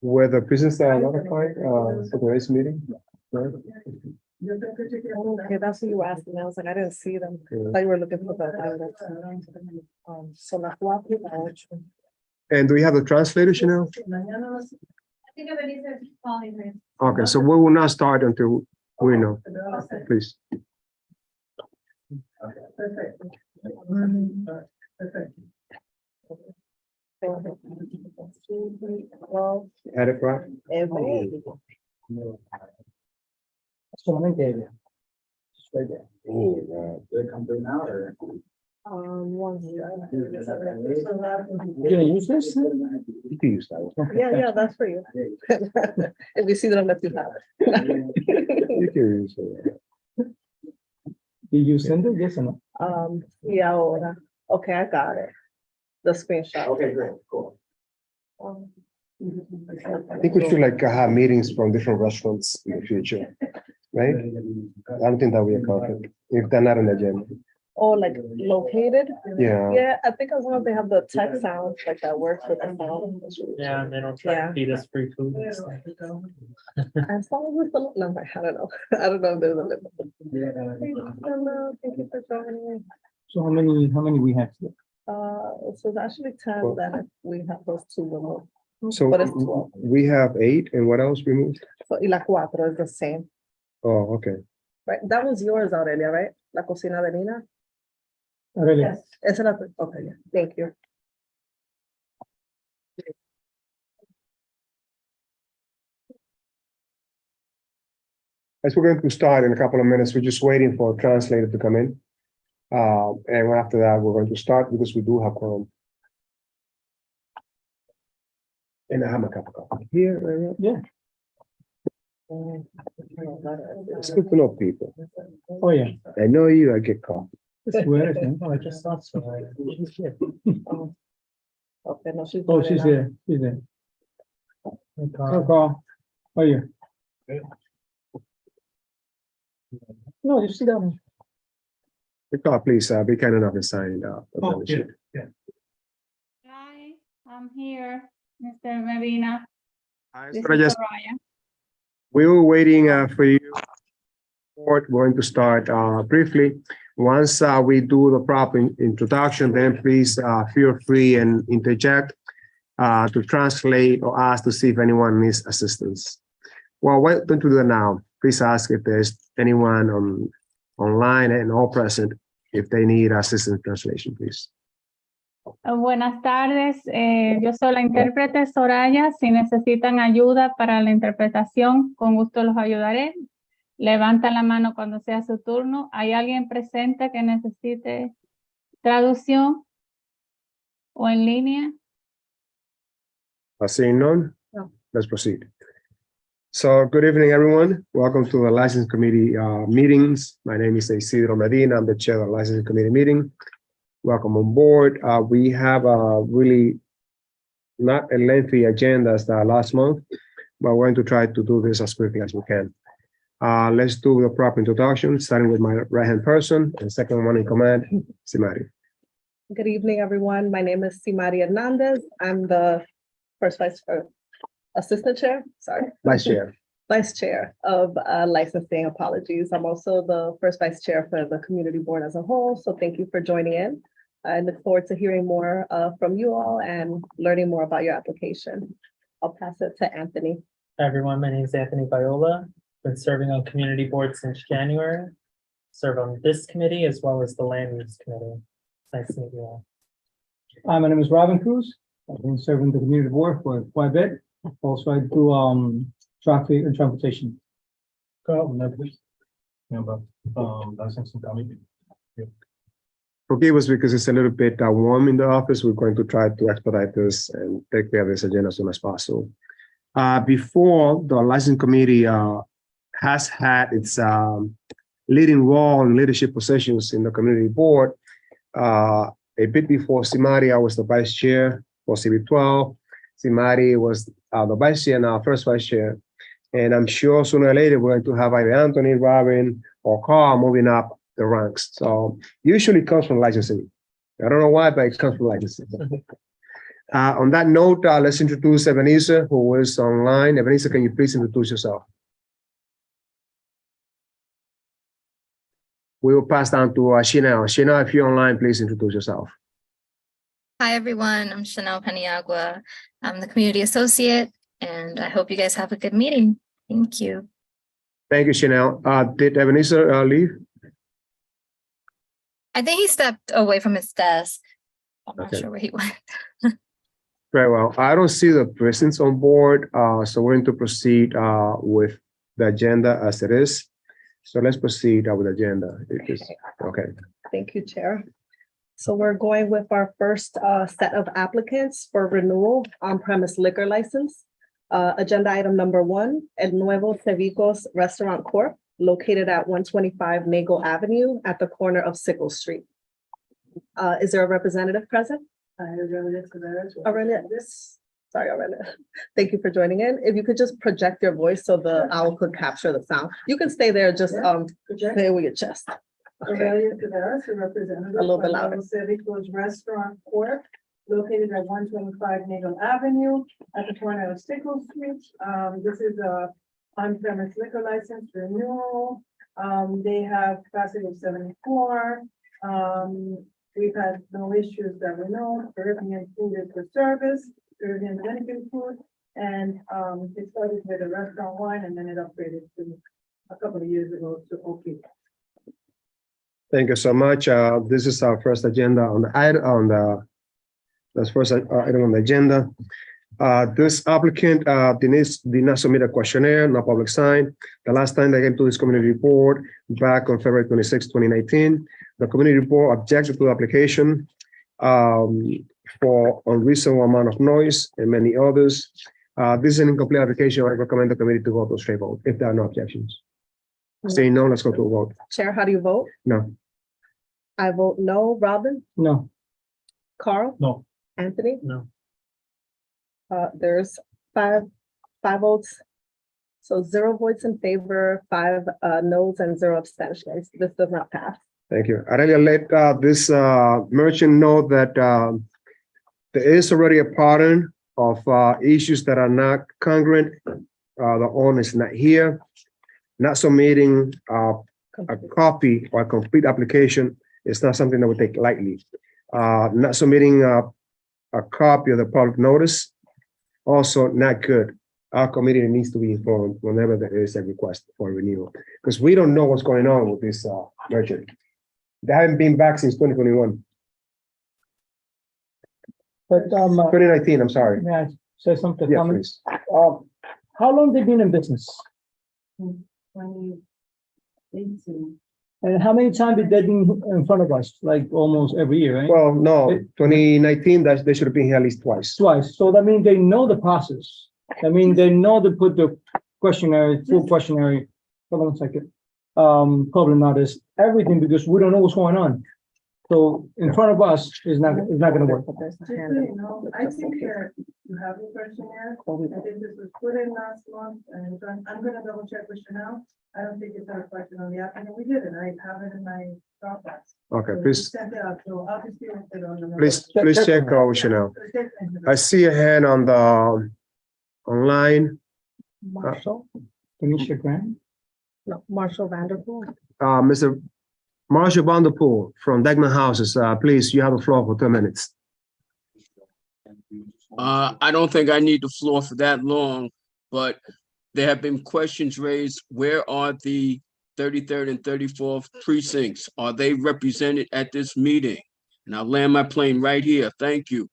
Were the business notified for today's meeting? No? Okay, that's what you were asking. I was like, I didn't see them. Yeah. I thought you were looking for the. So las 4 y las 8. And do we have the translator, Chanel? Okay, so we will not start until we know, please. Well, Had it right? Solamente ella. Just right there. Oh, They come through now or? one here. You gonna use this? you can use that one. Yeah, that's for you. If you see them, let you have it. You can use it. Did you send it? Yes or no? Yeah, ahora. Okay, I got it. The screenshot. Okay, great, cool. I think we should like have meetings from different restaurants in the future, right? I don't think that we are conflict if they're not on the agenda. Oh, like located? Yeah. Yeah, I think as long as they have the tech sound, like that works with the sound. Yeah, and they don't try Yeah. to feed us free food. As long as it's the number, I don't know. I don't know if there's a limit. Hello, thank you for joining me. So how many we have? So it's actually 10 that we have those 2 removed. So But it's 12. we have 8 and what else removed? So y la 4 is the same, Oh, okay. right? That was yours, Aurelia, right? La cocina de Nina? Really? Esa la, okay, yeah, thank you. As we're going to start in a couple of minutes, we're just waiting for a translator to come in. And after that, we're going to start because we do have quorum. And I have my cup of coffee here. Right here. Yeah. It's good to know people. Oh, yeah. I know you, I get coffee. Where is it? Oh, I just thought so. Okay, no, she's. Oh, doing it she's now. there. She's there. Oh, Carl. Oh, yeah. No, you sit down. Please be kind enough and sign up. Oh, yeah. Hi, I'm here, Mr. Medina. This is Just Soraya. we were waiting for you. We're going to start briefly. Once we do the proper introduction, then please feel free and interject to translate or ask to see if anyone needs assistance. Well, why don't you do that now? Please ask if there's anyone online and all present if they need assistance translation, please. Buenas tardes, yo soy la intérprete Soraya. Si necesitan ayuda para la interpretación, con gusto los ayudaré. Levanta la mano cuando sea su turno. ¿Hay alguien presente que necesite traducción o en línea? Seeing none, No. let's proceed. So good evening, everyone. Welcome to the License Committee meetings. My name is Isidro Medina. I'm the chair of the License Committee meeting. Welcome on board. We have a really not a lengthy agenda as the last month, but we're going to try to do this as quickly as we can. Let's do the proper introduction, starting with my right-hand person and second one in command, Simari. Good evening, everyone. My name is Simari Hernandez. I'm the assistant chair, sorry. Vice Chair. Vice Chair of licensing. Apologies. I'm also the first Vice Chair for the community board as a whole. So thank you for joining in. I look forward to hearing more from you all and learning more about your application. I'll pass it to Anthony. Hi, everyone, my name is Anthony Viola. Been serving on community board since January. Serve on this committee as well as the land use committee. Nice to meet you all. Hi, my name is Robin Cruz. I've been serving the community board for quite a bit. Also, I do traffic and transportation. Forgive us because it's a little bit warm in the office. We're going to try to expedite this and take care of this agenda as soon as possible. Before the license committee has had its leading role in leadership positions in the community board. A bit before Simari, I was the vice chair for CB12. Simari was the vice chair, now first vice chair. And I'm sure sooner or later we're going to have either Anthony, Robin, or Carl moving up the ranks. So usually it comes from licensing. I don't know why, but it comes from licensing. On that note, let's introduce Ebenezer, who is online. Ebenezer, can you please introduce yourself? We will pass down to Chanel. Chanel, if you're online, please introduce yourself. Hi, everyone. I'm Chanel Paniagua. I'm the community associate, and I hope you guys have a good meeting. Thank you. Thank you, Chanel. Did Ebenezer leave? I think he stepped away from his desk. I'm not Okay. sure where he went. Very well. I don't see the presence on board, so we're going to proceed with the agenda as it is. So let's proceed with the agenda. It is- Okay. Thank you, Chair. So we're going with our first set of applicants for renewal on-premise liquor license. Agenda item number 1, El Nuevo Cevicos Restaurant Corp., located at 125 Nagle Avenue at the corner of Sickle Street. Is there a representative present? Aurelia, sorry, Aurelia. Thank you for joining in. If you could just project your voice so the owl could capture the sound. You can stay there, just say with your chest. Okay. Aurelia Taveras, a representative. A little bit from louder. Cevicos Restaurant Corp., located at 125 Nagle Avenue at the corner of Sickle Street. This is a on-premise liquor license renewal. They have capacity of 74. We've had no issues that we know. Caribbean food is for service, Caribbean Dominican food. And it started with a restaurant wine and then it upgraded to a couple of years ago to OP. Thank you so much. This is our first agenda on the item that's first item on the agenda. This applicant did not submit a questionnaire, no public sign. The last time they came to this community report back on February 26, 2019, the community report objected to the application for unreasonable amount of noise and many others. This is an incomplete application. I recommend the committee to go to a straight vote if there are no objections. Saying no, let's go to a vote. Chair, how do you vote? No. I vote no. Robin? No. Carl? No. Anthony? No. There's five votes. So 0 votes in favor, 5 noes and 0 abstentions. This does not pass. Thank you. Aurelia, let this merchant know that there is already a pattern of issues that are not congruent. The owner is not here, not submitting a copy or a complete application is not something that we take lightly. Not submitting a copy of the public notice, also not good. Our committee needs to be informed whenever there is a request for renewal, because we don't know what's going on with this merchant. They haven't been back since 2021, But, 2019, I'm sorry. may I say something? Yeah, Comment? please. How long they been in business? 2018. And how many times did they been in front of us? Like almost every year, right? Well, no, 2019, they should have been here at least twice. Twice. So that means they know the process. I mean, they know to put the questionnaire, full questionnaire. Hold on a second. Probably not as everything because we don't know what's going on. So in front of us is not gonna work. But there's a Just so hand you know, I think that you have a questionnaire. I think this was put in last month and I'm gonna double check with Chanel. I don't think it's a reflection on the applicant. We did it. I have it in my Dropbox. Okay, So we please, sent it out, so I'll just do it on the. please check, Chanel. I see a hand on the online. Marshall? Tanisha Grant. No, Marshall Vanderpool. Mr. Marshall Vanderpool from Degman Houses, please, you have the floor for 2 minutes. I don't think I need the floor for that long, but there have been questions raised. Where are the 33rd and 34th precincts? Are they represented at this meeting? And I'll land my plane right here. Thank you.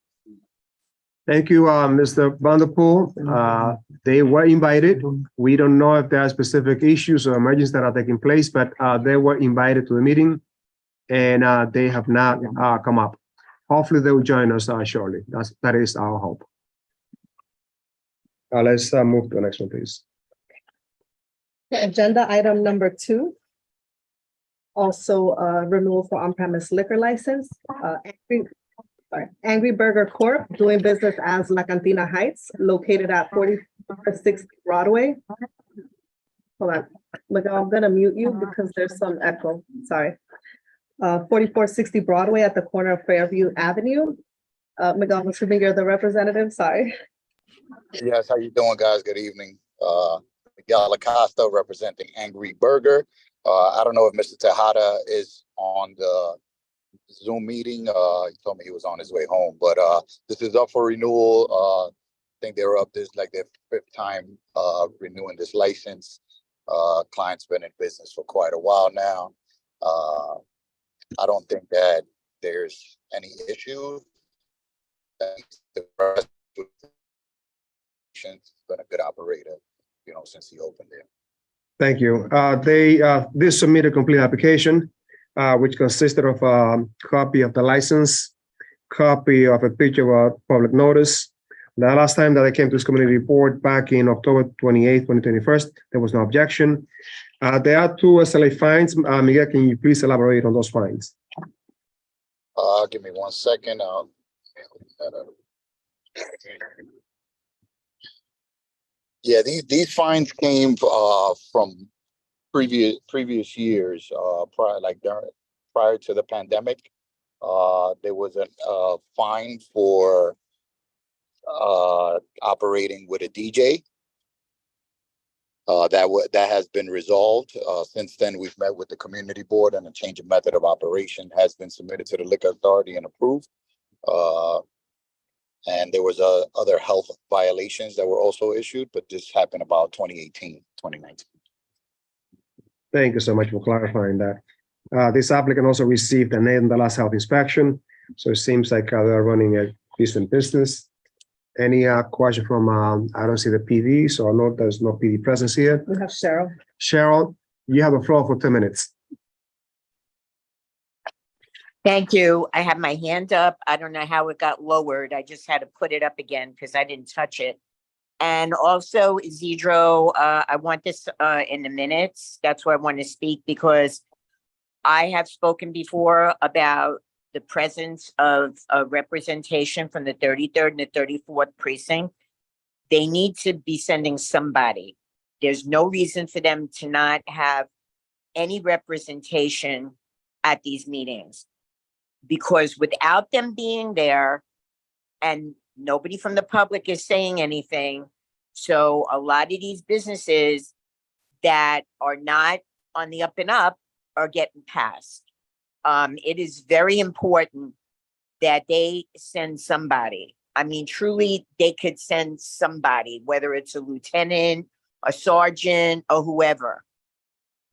Thank you, Mr. Vanderpool. They were invited. We don't know if there are specific issues or emergencies that are taking place, but they were invited to the meeting and they have not come up. Hopefully they will join us shortly. That is our hope. Let's move to the next one, please. Agenda item number 2. Also, renewal for on-premise liquor license. Angry Burger Corp., doing business as La Cantina Heights, located at 4460 Broadway. Hold on, Miguel, I'm gonna mute you because there's some echo, sorry. 4460 Broadway at the corner of Fairview Avenue. Miguel, assuming you're the representative, sorry. Yes, how you doing, guys? Good evening. Miguel Acosta representing Angry Burger. I don't know if Mr. Tejada is on the Zoom meeting. He told me he was on his way home, but this is up for renewal. I think they were up this like their 5th time renewing this license. Client's been in business for quite a while now. I don't think that there's any issue. He's been a good operator, you know, since he opened it. Thank you. They did submit a complete application, which consisted of a copy of the license, copy of a picture of a public notice. The last time that I came to this community report back in October 28th, 2021, there was no objection. There are 2 SLA fines. Miguel, can you please elaborate on those fines? Give me 1 second. Yeah, these fines came from previous years, prior to the pandemic. There was a fine for operating with a DJ. That has been resolved. Since then, we've met with the community board, and a change of method of operation has been submitted to the liquor authority and approved. And there was other health violations that were also issued, but this happened about 2018, 2019. Thank you so much for clarifying that. This applicant also received an in the last health inspection, so it seems like they're running a decent business. Any question from, I don't see the PD, so I know there's no PD presence here. We have Cheryl. Cheryl, you have the floor for 10 minutes. Thank you. I have my hand up. I don't know how it got lowered. I just had to put it up again because I didn't touch it. And also, Isidro, I want this in the minutes. That's why I want to speak, because I have spoken before about the presence of a representation from the 33rd and the 34th precinct. They need to be sending somebody. There's no reason for them to not have any representation at these meetings. Because without them being there, and nobody from the public is saying anything, so a lot of these businesses that are not on the up and up are getting passed. It is very important that they send somebody. I mean, truly, they could send somebody, whether it's a lieutenant, a sergeant, or whoever.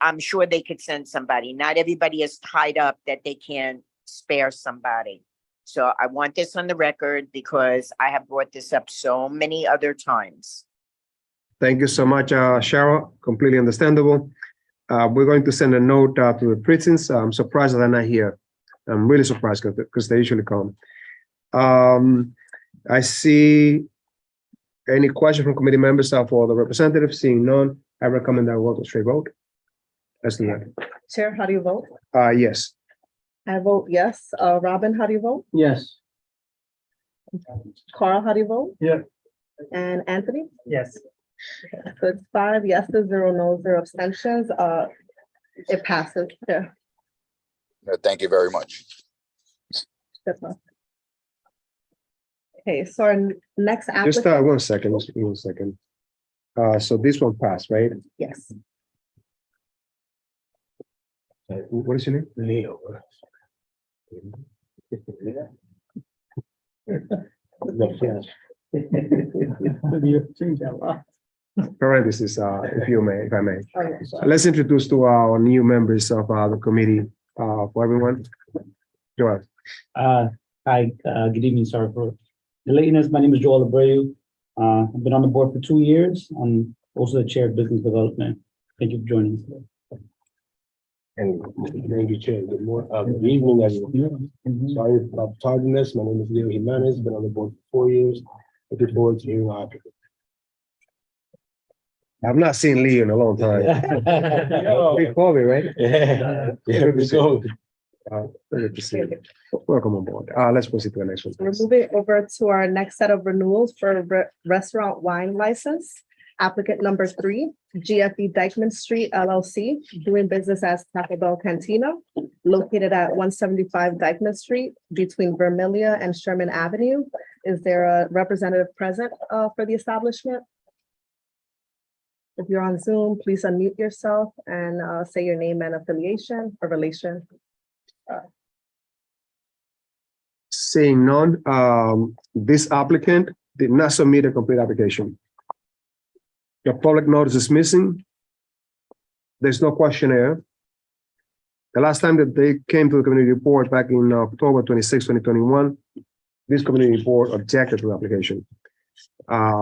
I'm sure they could send somebody. Not everybody is tied up that they can't spare somebody. So I want this on the record because I have brought this up so many other times. Thank you so much, Cheryl. Completely understandable. We're going to send a note to the precincts. I'm surprised that they're not here. I'm really surprised because they usually come. I see any question from committee members for the representative. Seeing none, I recommend that we go to straight vote. Let's do that. Chair, how do you vote? Yes. I vote yes. Robin, how do you vote? Yes. Carl, how do you vote? Yeah. And Anthony? Yes. So it's 5 yeses, 0 no's, 0 abstentions. It passes. Yeah. Thank you very much. That's all. Okay, so our next Just applicant, 1 second. Just give me 1 second. So this one passed, right? yes. What is your name? Leo. Parentheses, if I may. Oh, yeah. Let's introduce to our new members of the committee for everyone. Joel. Hi, good evening, sorry for the lateness. My name is Joel Abreu. I've been on the board for 2 years. I'm also the chair of business development. Thank you for joining us today. And thank you, Chair. Good evening, everyone. Sorry about tardiness. My name is Leo Jimenez. Been on the board for 4 years. Looking forward to hearing our applicant. I've not seen Lee in a long time. Before me, right? Yeah. Here we go. Good to see you. Welcome on board. Let's proceed to the next one. We're please. moving over to our next set of renewals for restaurant wine license. Applicant number 3, GFE Dykeman Street LLC, doing business as Taco Bell Cantina, located at 175 Dykeman Street between Vermillia and Sherman Avenue. Is there a representative present for the establishment? If you're on Zoom, please unmute yourself and say your name and affiliation or relation. Seeing none, this applicant did not submit a complete application. Your public notice is missing. There's no questionnaire. The last time that they came to the community report back in October 26, 2021, this community report objected to the application.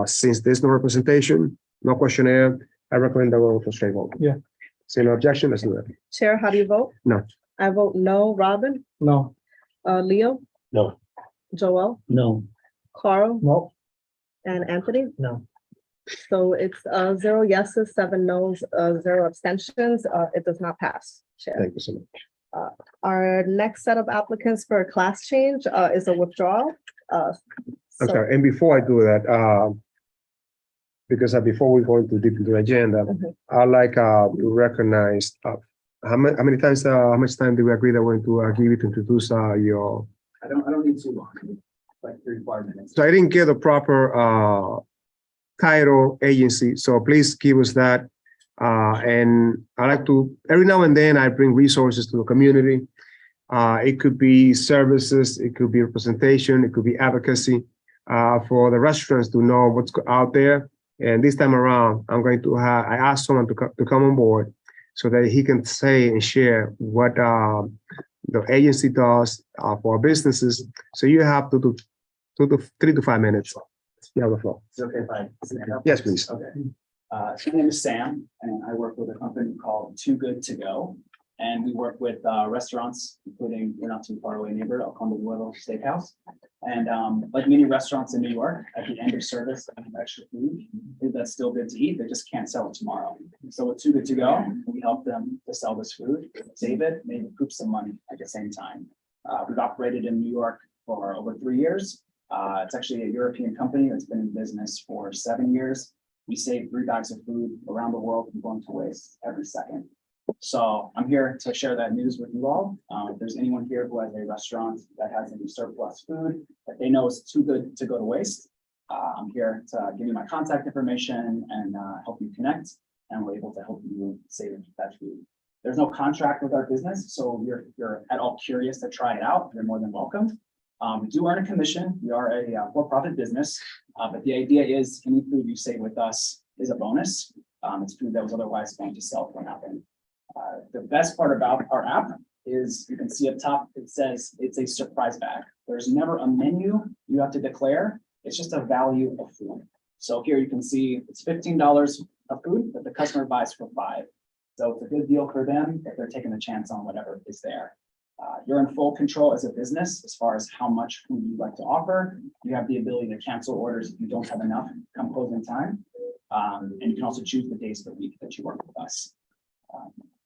Since there's no representation, no questionnaire, I recommend that we go for straight vote. Yeah. See no objection, let's do that. Chair, how do you vote? No. I vote no. Robin? No. Leo? No. Joel? No. Carl? No. And Anthony? No. So it's 0 yeses, 7 noes, 0 abstentions. It does not pass, Chair. Thank you so much. Our next set of applicants for a class change is a withdrawal. I'm So- sorry, and before I do that, because before we go into deep into the agenda, Mhm. I'd like to recognize how many times, how much time do we agree that we're going to give you to introduce your? I don't need too long, like 3-4 minutes. So I didn't get the proper title agency, so please give us that. And I like to, every now and then I bring resources to the community. It could be services, it could be representation, it could be advocacy for the restaurants to know what's out there. And this time around, I'm going to have, I asked someone to come on board so that he can say and share what the agency does for our businesses. So you have to do 3 to 5 minutes. You have the floor. Is it okay if I stand up? Yes, please. Okay. My name is Sam, and I work with a company called Too Good To Go. And we work with restaurants, including, you're not too far away neighbor, El Conde Nuevo Steakhouse. And like many restaurants in New York, at the end of service, they have extra food that's still good to eat, they just can't sell it tomorrow. So with Too Good To Go, we help them to sell this food, save it, maybe recoup some money at the same time. We've operated in New York for over 3 years. It's actually a European company that's been in business for 7 years. We save 3 bags of food around the world from going to waste every second. So I'm here to share that news with you all. If there's anyone here who has a restaurant that has any surplus food that they know is too good to go to waste, I'm here to give you my contact information and help you connect, and we're able to help you save that food. There's no contract with our business, so if you're at all curious to try it out, you're more than welcome. We do earn a commission. We are a for-profit business, but the idea is any food you save with us is a bonus. It's food that was otherwise going to sell for nothing. The best part about our app is you can see up top, it says it's a surprise bag. There's never a menu you have to declare. It's just a value of food. So here you can see it's $15 of food that the customer buys for $5. So it's a good deal for them if they're taking a chance on whatever is there. You're in full control as a business as far as how much food you'd like to offer. You have the ability to cancel orders if you don't have enough come closing time. And you can also choose the days of the week that you work with us.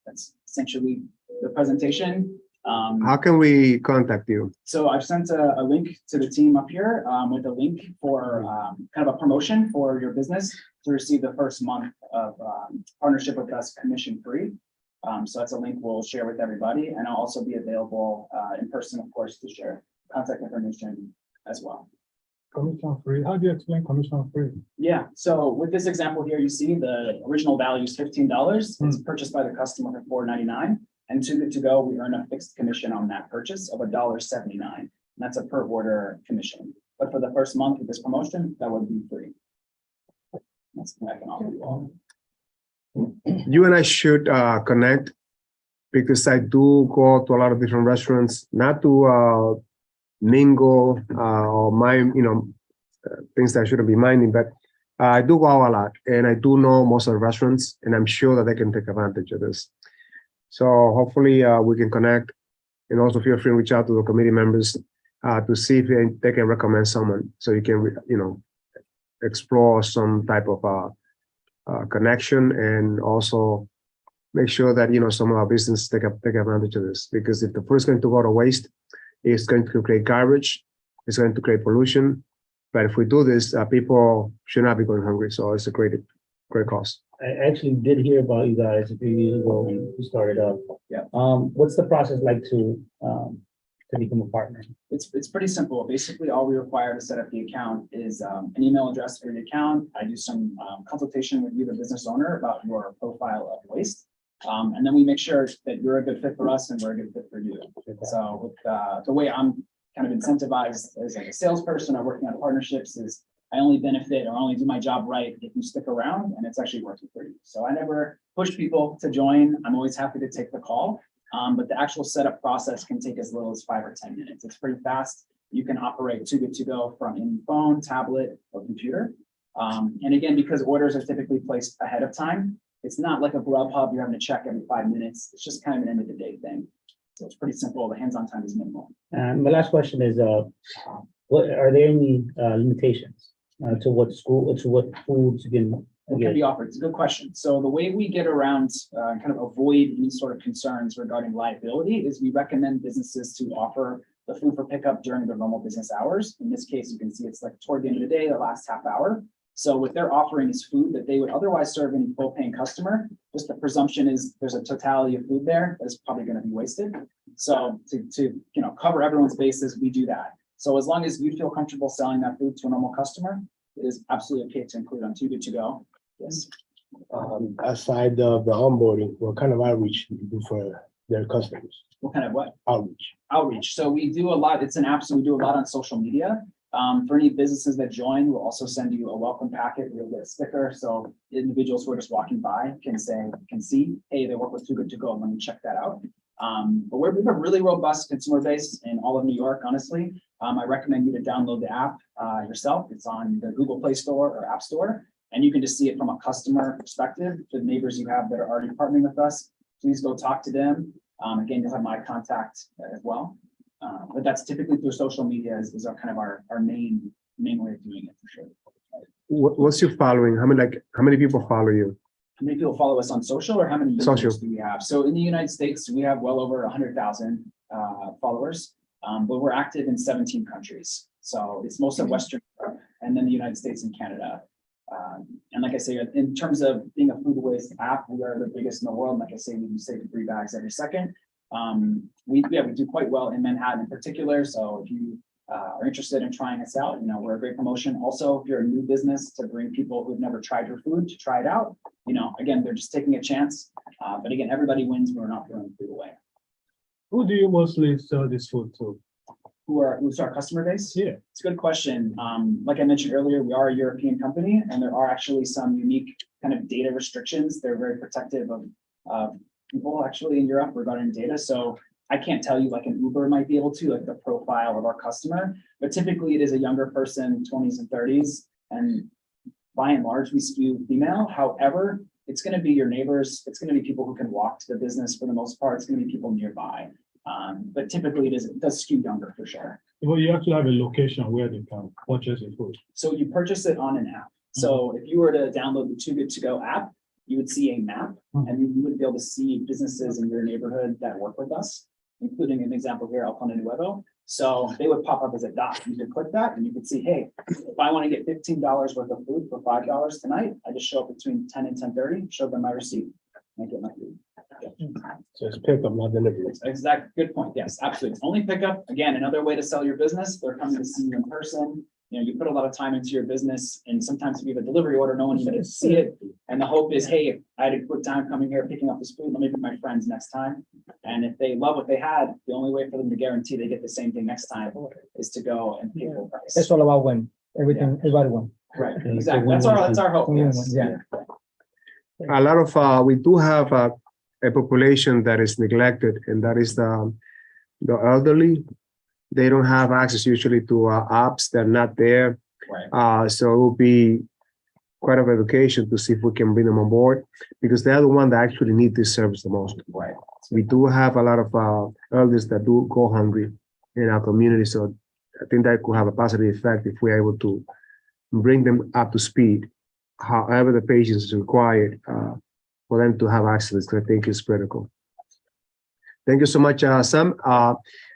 That's essentially the presentation. How can we contact you? So I've sent a link to the team up here with a link for kind of a promotion for your business to receive the first month of partnership with us commission free. So that's a link we'll share with everybody, and I'll also be available in person, of course, to share contact information as well. Commission free. How do you explain commission free? Yeah, so with this example here, you see the original value is $15. It's purchased by the customer for $4.99. And Too Good To Go, we earn a fixed commission on that purchase of $1.79. And that's a per order commission. But for the first month of this promotion, that would be free. That's what I can offer you all. You and I should connect, because I do go to a lot of different restaurants, not to mingle or mind, things that I shouldn't be minding, but I do go out a lot, and I do know most of the restaurants, and I'm sure that they can take advantage of this. So hopefully we can connect, and also feel free to reach out to the committee members to see if they can recommend someone, so you can, explore some type of connection, and also make sure that, some of our businesses take advantage of this, because if the food is going to go to waste, it's going to create garbage, it's going to create pollution. But if we do this, people should not be going hungry. So it's a great great cause. I actually did hear about you guys a few years ago when you started up. Yeah. What's the process like to become a partner? It's pretty simple. Basically, all we require to set up the account is an email address for the account. I do some consultation with you, the business owner, about your profile of waste. And then we make sure that you're a good fit for us and we're a good fit for you. So with the way I'm kind of incentivized as like a salesperson or working on partnerships is I only benefit or only do my job right if you stick around and it's actually working for you. So I never push people to join. I'm always happy to take the call. But the actual setup process can take as little as 5 or 10 minutes. It's pretty fast. You can operate Too Good To Go from any phone, tablet, or computer. And again, because orders are typically placed ahead of time, it's not like a Grubhub you're having to check every 5 minutes. It's just kind of an end of the day thing. So it's pretty simple. The hands-on time is minimal. And my last question is, what are there any limitations to what foods you can What can be offered? It's a good question. So the way we get around kind of avoid any sort of concerns regarding liability is we recommend businesses to offer the food for pickup during their normal business hours. In this case, you can see it's like toward the end of the day, the last half hour. So what they're offering is food that they would otherwise serve any full paying customer. Just the presumption is there's a totality of food there that's probably going to be wasted. So to cover everyone's bases, we do that. So as long as you feel comfortable selling that food to a normal customer, it is absolutely okay to include on Too Good To Go. Yes. Aside of the onboarding, what kind of outreach do you do for their customers? What kind of what? Outreach. Outreach. So we do a lot. It's an app, so we do a lot on social media. For any businesses that join, we'll also send you a welcome packet. You'll get a sticker. So individuals who are just walking by can see, hey, they work with Too Good To Go. Let me check that out. But we have a really robust consumer base in all of New York, honestly. I recommend you to download the app yourself. It's on the Google Play Store or App Store. And you can just see it from a customer perspective. The neighbors you have that are already partnering with us, please go talk to them. Again, you'll have my contact as well. But that's typically through social media is our kind of our main way of doing it for sure. What's your following? How many people follow you? How many people follow us on social or how many users Social. do we have? So in the United States, we have well over 100,000 followers, but we're active in 17 countries. So it's most of Western Europe and then the United States and Canada. And like I say, in terms of being a food waste app, we are the biggest in the world. Like I say, we do save 3 bags every second. We do quite well in Manhattan in particular. So if you are interested in trying us out, we're a great promotion. Also, if you're a new business, to bring people who've never tried your food to try it out, again, they're just taking a chance. But again, everybody wins. We're not throwing food away. Who do you mostly sell this food to? Who's our customer base? Yeah. It's a good question. Like I mentioned earlier, we are a European company and there are actually some unique kind of data restrictions. They're very protective of people actually in Europe regarding data. So I can't tell you like an Uber might be able to, like the profile of our customer, but typically it is a younger person, 20s and 30s. And by and large, we skew female. However, it's going to be your neighbors. It's going to be people who can walk to the business for the most part. It's going to be people nearby. But typically it does skew younger for sure. Well, you actually have a location where they can purchase the food. So you purchase it on an app. So if you were to download the Too Good To Go app, you would see a map and you would be able to see businesses in your neighborhood that work with us, including an example here, El Ponte Nuevo. So they would pop up as a dot. You could click that and you could see, hey, if I want to get $15 worth of food for $5 tonight, I just show up between 10 and 10:30, show them my receipt, and I get my food. So it's pickup, not delivery. Exact, good point. Yes, absolutely. It's only pickup. Again, another way to sell your business. They're coming to see you in person. You put a lot of time into your business, and sometimes if you have a delivery order, no one's going to see it. And the hope is, hey, I had a good time coming here, picking up this food. Let me bring my friends next time. And if they love what they had, the only way for them to guarantee they get the same thing next time is to go and pay full price. It's all about win. Everybody win. Right. Exactly. That's our hope. Yes. Yeah. A lot of we do have a population that is neglected, and that is the elderly. They don't have access usually to apps. They're not there. Right. So it will be quite of education to see if we can bring them on board, because they're the one that actually need this service the most. Right. We do have a lot of elders that do go hungry in our community. So I think that could have a positive effect if we're able to bring them up to speed. However, the patience is required for them to have access, I think is critical. Thank you so much, Sam.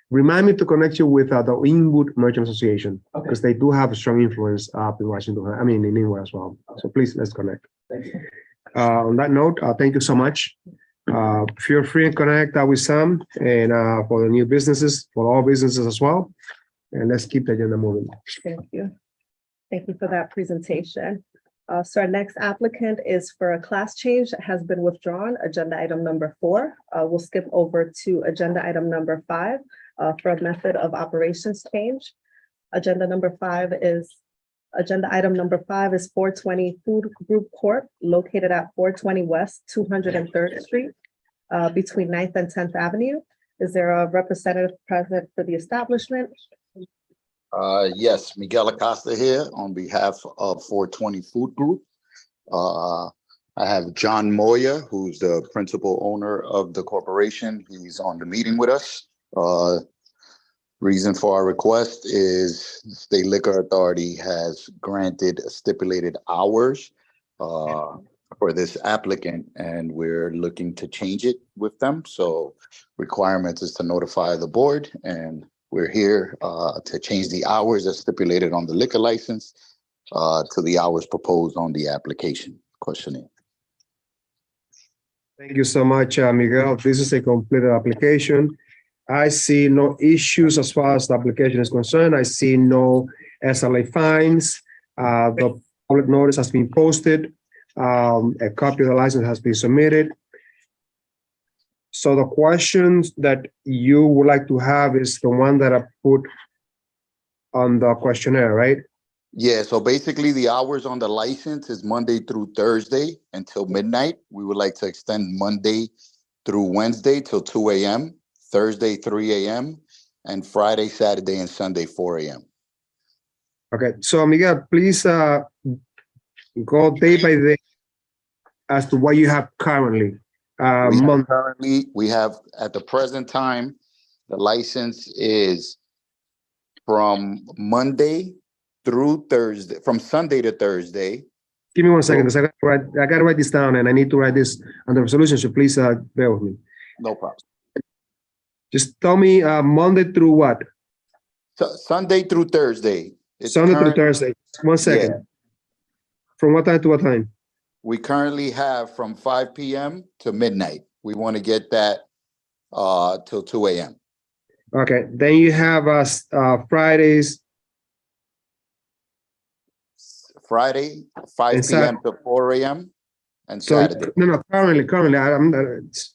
Remind me to connect you with the Inwood Merchant Association, because they do have a strong influence up in Washington, in Inwood as well. So please, let's connect. On that note, thank you so much. Feel free and connect with Sam and for the new businesses, for all businesses as well. And let's keep the agenda moving. Thank you. Thank you for that presentation. So our next applicant is for a class change that has been withdrawn, agenda item number 4. We'll skip over to agenda item number 5 for a method of operations change. Agenda item number 5 is 420 Food Group Corp. Located at 420 West 203rd Street between 9th and 10th Avenue. Is there a representative present for the establishment? Yes, Miguel Acosta here on behalf of 420 Food Group. I have John Moya, who's the principal owner of the corporation. He's on the meeting with us. Reason for our request is State Liquor Authority has granted stipulated hours for this applicant, and we're looking to change it with them. So requirements is to notify the board, and we're here to change the hours as stipulated on the liquor license to the hours proposed on the application questionnaire. Thank you so much, Miguel. This is a completed application. I see no issues as far as the application is concerned. I see no SLA fines. The public notice has been posted. A copy of the license has been submitted. So the questions that you would like to have is the one that I put on the questionnaire, right? Yeah, so basically the hours on the license is Monday through Thursday until midnight. We would like to extend Monday through Wednesday till 2 a.m., Thursday 3 a.m., and Friday, Saturday, and Sunday 4 a.m. Okay, so Miguel, please go day by day as to what you have currently. Currently, we have at the present time, the license is from Monday through Thursday, from Sunday to Thursday. Give me 1 second. I gotta write this down, and I need to write this on the resolution, so please bear with me. No problem. Just tell me Monday through what? So Sunday through Thursday. It's Sunday through current- Thursday. 1 second. Yeah. From what time to what time? We currently have from 5 p.m. to midnight. We want to get that till 2 a.m. Okay, then you have Fridays. Friday, 5 And p.m. to 4 a.m. and So Saturday. no, currently, I'm.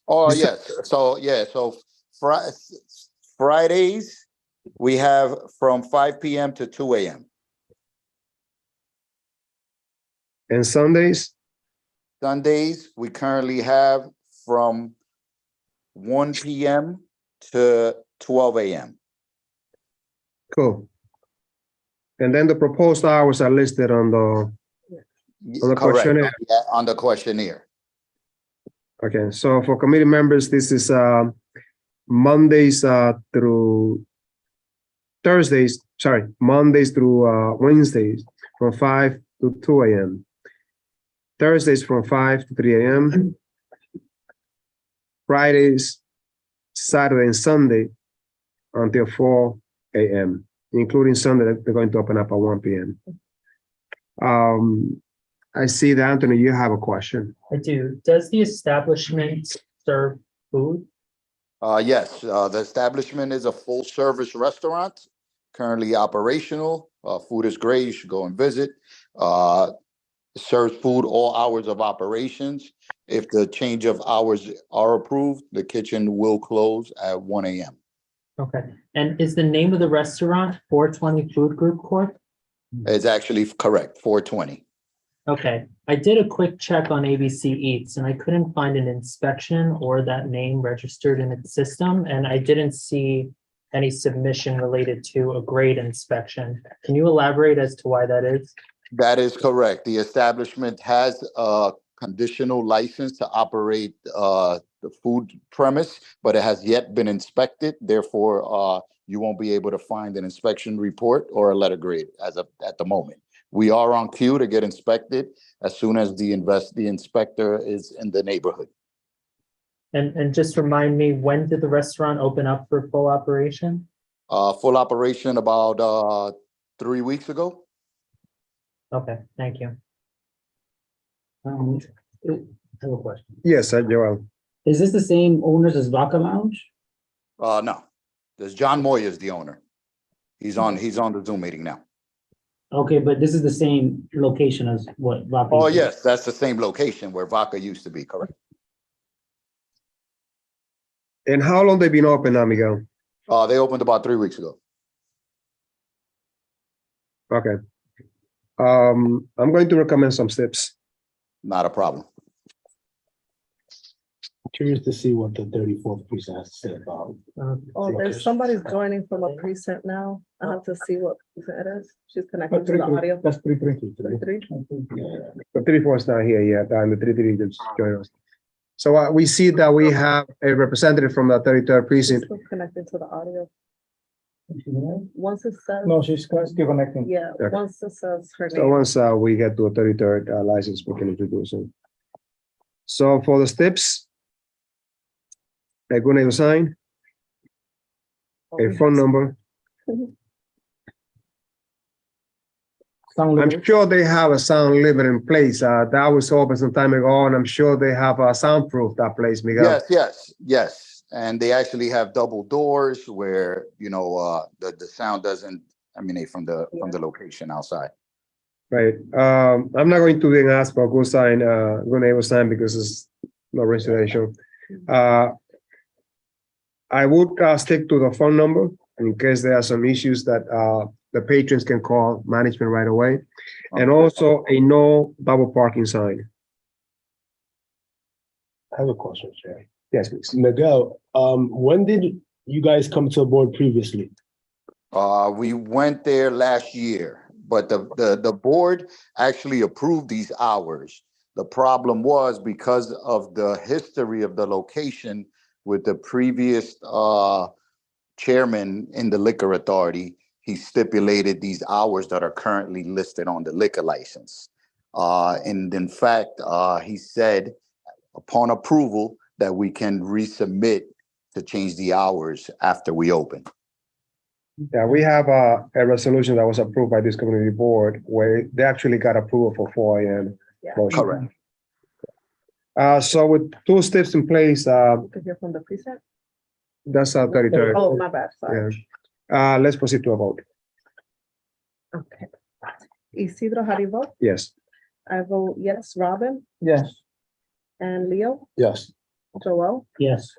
Oh, just- yes. So, yeah, so Fridays, we have from 5 p.m. to 2 a.m. And Sundays. Sundays, we currently have from 1 p.m. to 12 a.m. Cool. And then the proposed hours are listed on the Correct. questionnaire. Yeah, on the questionnaire. Okay, so for committee members, this is Mondays through Thursdays, Mondays through Wednesdays from 5 to 2 a.m. Thursdays from 5 to 3 a.m. Fridays, Saturday, and Sunday until 4 a.m., including Sunday, they're going to open up at 1 p.m. I see that, Anthony, you have a question. I do. Does the establishment serve food? Yes, the establishment is a full-service restaurant, currently operational. Food is great. You should go and visit. Serves food all hours of operations. If the change of hours are approved, the kitchen will close at 1 a.m. Okay. And is the name of the restaurant 420 Food Group Corp? It's actually correct, 420. Okay. I did a quick check on ABC Eats and I couldn't find an inspection or that name registered in its system. And I didn't see any submission related to a grade inspection. Can you elaborate as to why that is? That is correct. The establishment has a conditional license to operate the food premise, but it has yet been inspected. Therefore, you won't be able to find an inspection report or a letter grade as of at the moment. We are on queue to get inspected as soon as the inspector is in the neighborhood. And just remind me, when did the restaurant open up for full operation? Full operation about 3 weeks ago. Okay, thank you. I have a question. Yes, Joel. Is this the same owners as Vaca Lounge? No, there's John Moyer is the owner. He's on the Zoom meeting now. Okay, but this is the same location as what Vaca? Oh, used to be. yes, that's the same location where Vaca used to be, correct? And how long they been open now, Miguel? They opened about 3 weeks ago. Okay. I'm going to recommend some steps. Not a problem. Curious to see what the 34th precinct has to say about. Oh, there's somebody's joining from a precinct now. I have to see what precinct it is. She's connected to the audio. That's 3-3. Three. The 34 is not here yet, and the 33 just joined us. So we see that we have a representative from the 33rd precinct. Still connected to the audio. Once it says. No, she's still connecting. Yeah, Okay. once it says her So name. once we get to a 33rd license, we can introduce them. So for the steps, they're going to sign a phone number. Sound I'm level. sure they have a sound limit in place. That was open some time ago, and I'm sure they have a soundproof that place, Miguel. Yes. And they actually have double doors where, the sound doesn't emanate from the location outside. Right. I'm not going to ask for good sign, good neighbor sign because it's not residential. I would stick to the phone number in case there are some issues that the patrons can call management right away. And also a no double parking sign. I have a question, Chair. Yes, please. Miguel, when did you guys come to the board previously? We went there last year, but the board actually approved these hours. The problem was because of the history of the location with the previous chairman in the liquor authority, he stipulated these hours that are currently listed on the liquor license. And in fact, he said upon approval that we can resubmit to change the hours after we open. Yeah, we have a resolution that was approved by this community board where they actually got approval for 4 a.m. Yeah. motion. Correct. So with 2 steps in place, You can hear from the precinct. that's 33rd. Oh, my bad, sorry. Yeah. Let's proceed to a vote. Okay. Isidro, how do you vote? Yes. I vote yes. Robin Yes. and Leo, Yes. Joel, Yes.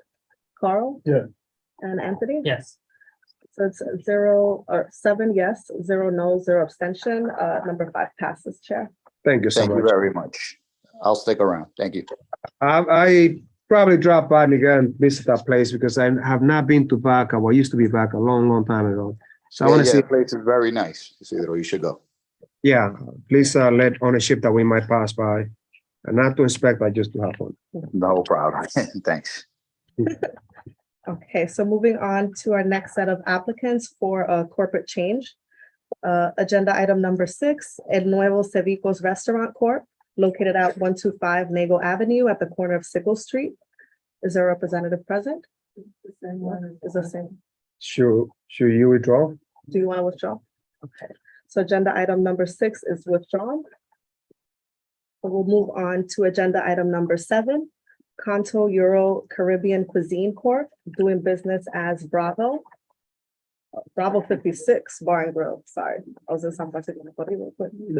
Carl. Yeah. And Anthony. Yes. So it's 7 yes, 0 no, 0 abstention. Number 5 passes, Chair. Thank you so Thank you much. very much. I'll stick around. Thank you. I probably drop by Miguel and visit that place because I have not been to Vaca. Well, I used to be back a long time ago. So I want to see. The place is very nice. Isidro, you should go. Yeah, please let ownership that we might pass by, and not to inspect, but just to have fun. No problem. Thanks. Okay, so moving on to our next set of applicants for a corporate change. Agenda item number 6, El Nuevo Cevicos Restaurant Corp., located at 125 Nagle Avenue at the corner of Sickle Street. Is there a representative present? Is the same. Should you withdraw? Do you want to withdraw? Okay, so agenda item number 6 is withdrawn. So we'll move on to agenda item number 7, Canto Euro Caribbean Cuisine Corp., doing business as Bravo 56 Bar and Grill. Sorry, I was in San Francisco.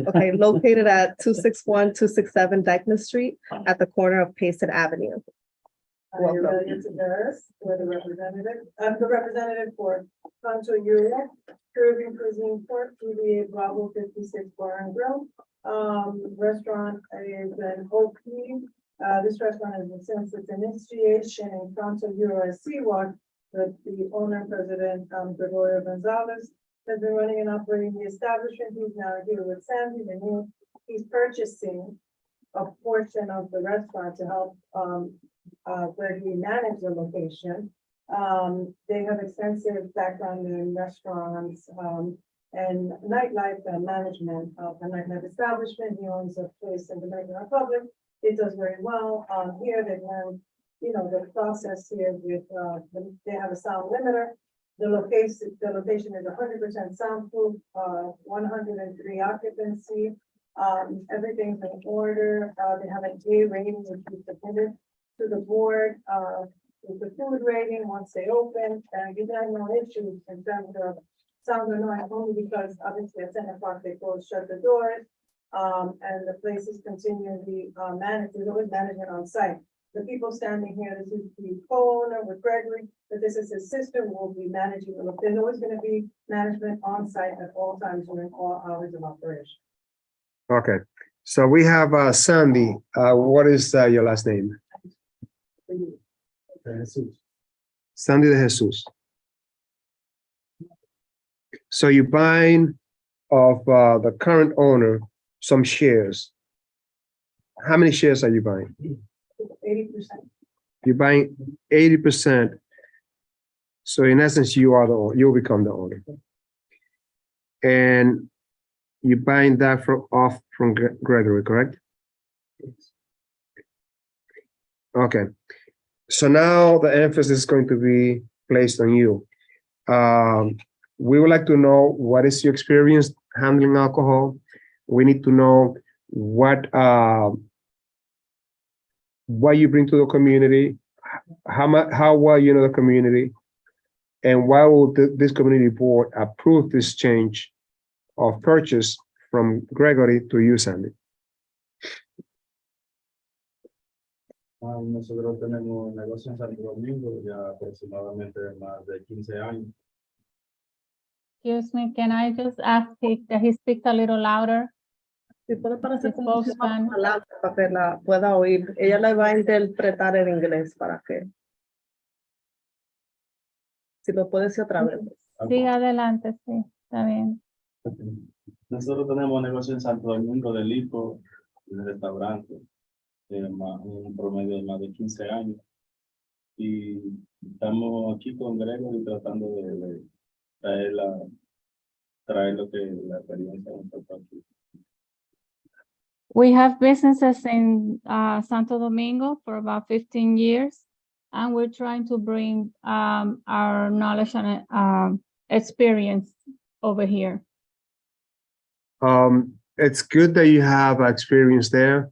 Okay, located at 261, 267 Dyckman Street at the corner of Payson Avenue. Welcome. We're the representative. I'm the representative for Canto Euro Caribbean Cuisine Corp., DBA Bravo 56 Bar and Grill. Restaurant is an OP. This restaurant has been since its initiation in Canto Euro as Seawalk. The owner and president, Gregorio Gonzalez, has been running and operating the establishment. He's now here with Sandy, he's purchasing a portion of the restaurant to help where he managed the location. They have extensive background in restaurants and nightlife and management of a nightlife establishment. He owns a place in the Dominican Republic. It does very well. Here they've learned, the process here with, they have a sound limiter. The location is 100% soundproof, 103 occupancy. Everything's in order. They have an A rating, which we submitted to the board, with the food rating once they open. You have no issues in terms of sound or noise, only because obviously at 10 o'clock they close, shut the doors. And the place is continually managed, there's always management on site. The people standing here, this is the co-owner with Gregory, but this is his sister who will be managing. There's always gonna be management on site at all times during all hours of operation. Okay, so we have Sandy. What is your last name? Sandy de Jesus. So you're buying of the current owner some shares. How many shares are you buying? 80%. You're buying 80%. So in essence, you'll become the owner. And you're buying that off from Gregory, correct? Okay. So now the emphasis is going to be placed on you. We would like to know what is your experience handling alcohol. We need to know what you bring to the community, how well you know the community, and why will this community board approve this change of purchase from Gregory to you, Sandy? Nosotros tenemos negocio en Santo Domingo ya aproximadamente más de 15 años. Excuse me, can I just ask that he speaks a little louder? Si puede parecer The como si fuera spokesman. una palabra para que la pueda oír. Ella la va a interpretar en inglés para que. Si lo puede decir otra vez. Sí, adelante, sí, está bien. Nosotros tenemos negocio en Santo Domingo de licor y de restaurante, un promedio de más de 15 años. Y estamos aquí con Gregory tratando de traer lo que la experiencia de nosotros aquí. We have businesses in Santo Domingo for about 15 years, and we're trying to bring our knowledge and experience over here. It's good that you have experience there.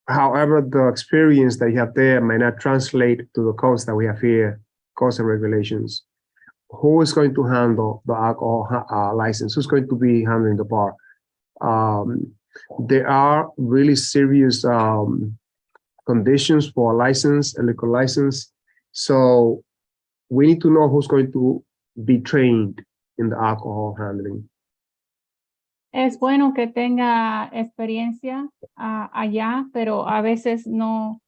However, the experience that you have there may not translate to the codes that we have here, codes and regulations. Who is going to handle the alcohol license? Who's going to be handling the bar? There are really serious conditions for a license, a liquor license. So we need to know who's going to be trained in the alcohol handling. Es bueno que tenga experiencia allá, pero a veces no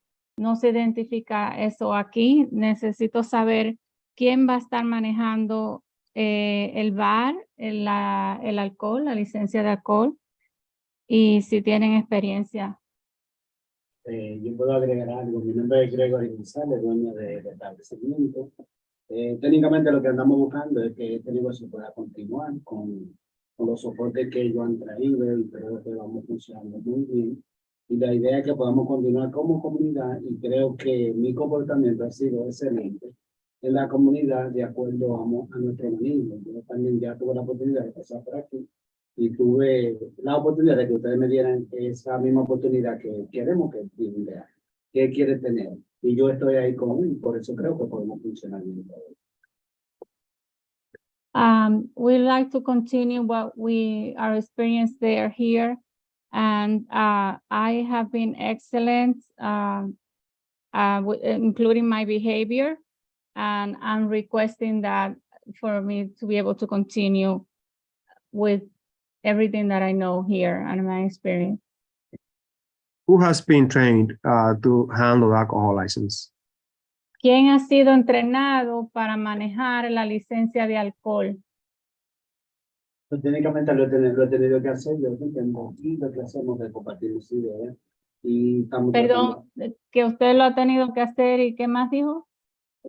se identifica eso aquí. Necesito saber quién va a estar manejando el bar, el alcohol, la licencia de alcohol, y si tienen experiencia. Yo puedo agregar algo. Mi nombre es Gregory González, dueño del establecimiento. Técnicamente lo que andamos buscando es que este negocio pueda continuar con los soportes que ellos han traído, y creo que vamos funcionando muy bien. Y la idea es que podamos continuar como comunidad, y creo que mi comportamiento ha sido excelente en la comunidad de acuerdo a nuestro organismo. Yo también ya tuve la oportunidad de pasar por aquí y tuve la oportunidad de que ustedes me dieran esa misma oportunidad que queremos que tenga, que quiere tener. Y yo estoy ahí con él, por eso creo que podemos funcionar bien. We like to continue what our experience there here, and I have been excellent, including my behavior, and I'm requesting that for me to be able to continue with everything that I know here and my experience. Who has been trained to handle alcohol license? ¿Quién ha sido entrenado para manejar la licencia de alcohol? Pues, técnicamente lo he tenido que hacer, yo tengo, y lo que hacemos es compartir las ideas. Y estamos Perdón, que usted lo ha tenido que hacer, ¿y qué más dijo?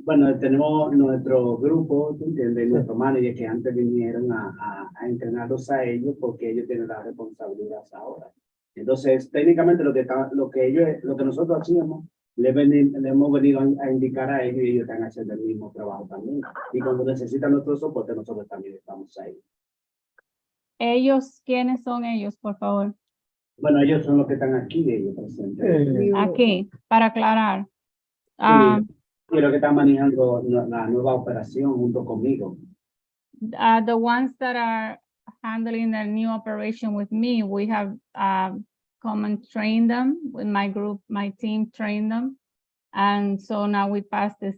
Bueno, tenemos nuestro grupo, ¿tú entiendes? Nuestro manager que antes vinieron a entrenarlos a ellos, porque ellos tienen la responsabilidad ahora. Entonces, técnicamente lo que nosotros hacíamos, le hemos venido a indicar a ellos, y ellos están haciendo el mismo trabajo también. Y cuando necesitan nuestro soporte, nosotros también estamos ahí. Ellos, ¿quiénes son ellos, por favor? Bueno, ellos son los que están aquí, ellos presentes. Aquí, para aclarar. Ah, Y los que están manejando la nueva operación junto conmigo. the ones that are handling the new operation with me, we have come and trained them with my group, my team trained them. And so now we pass this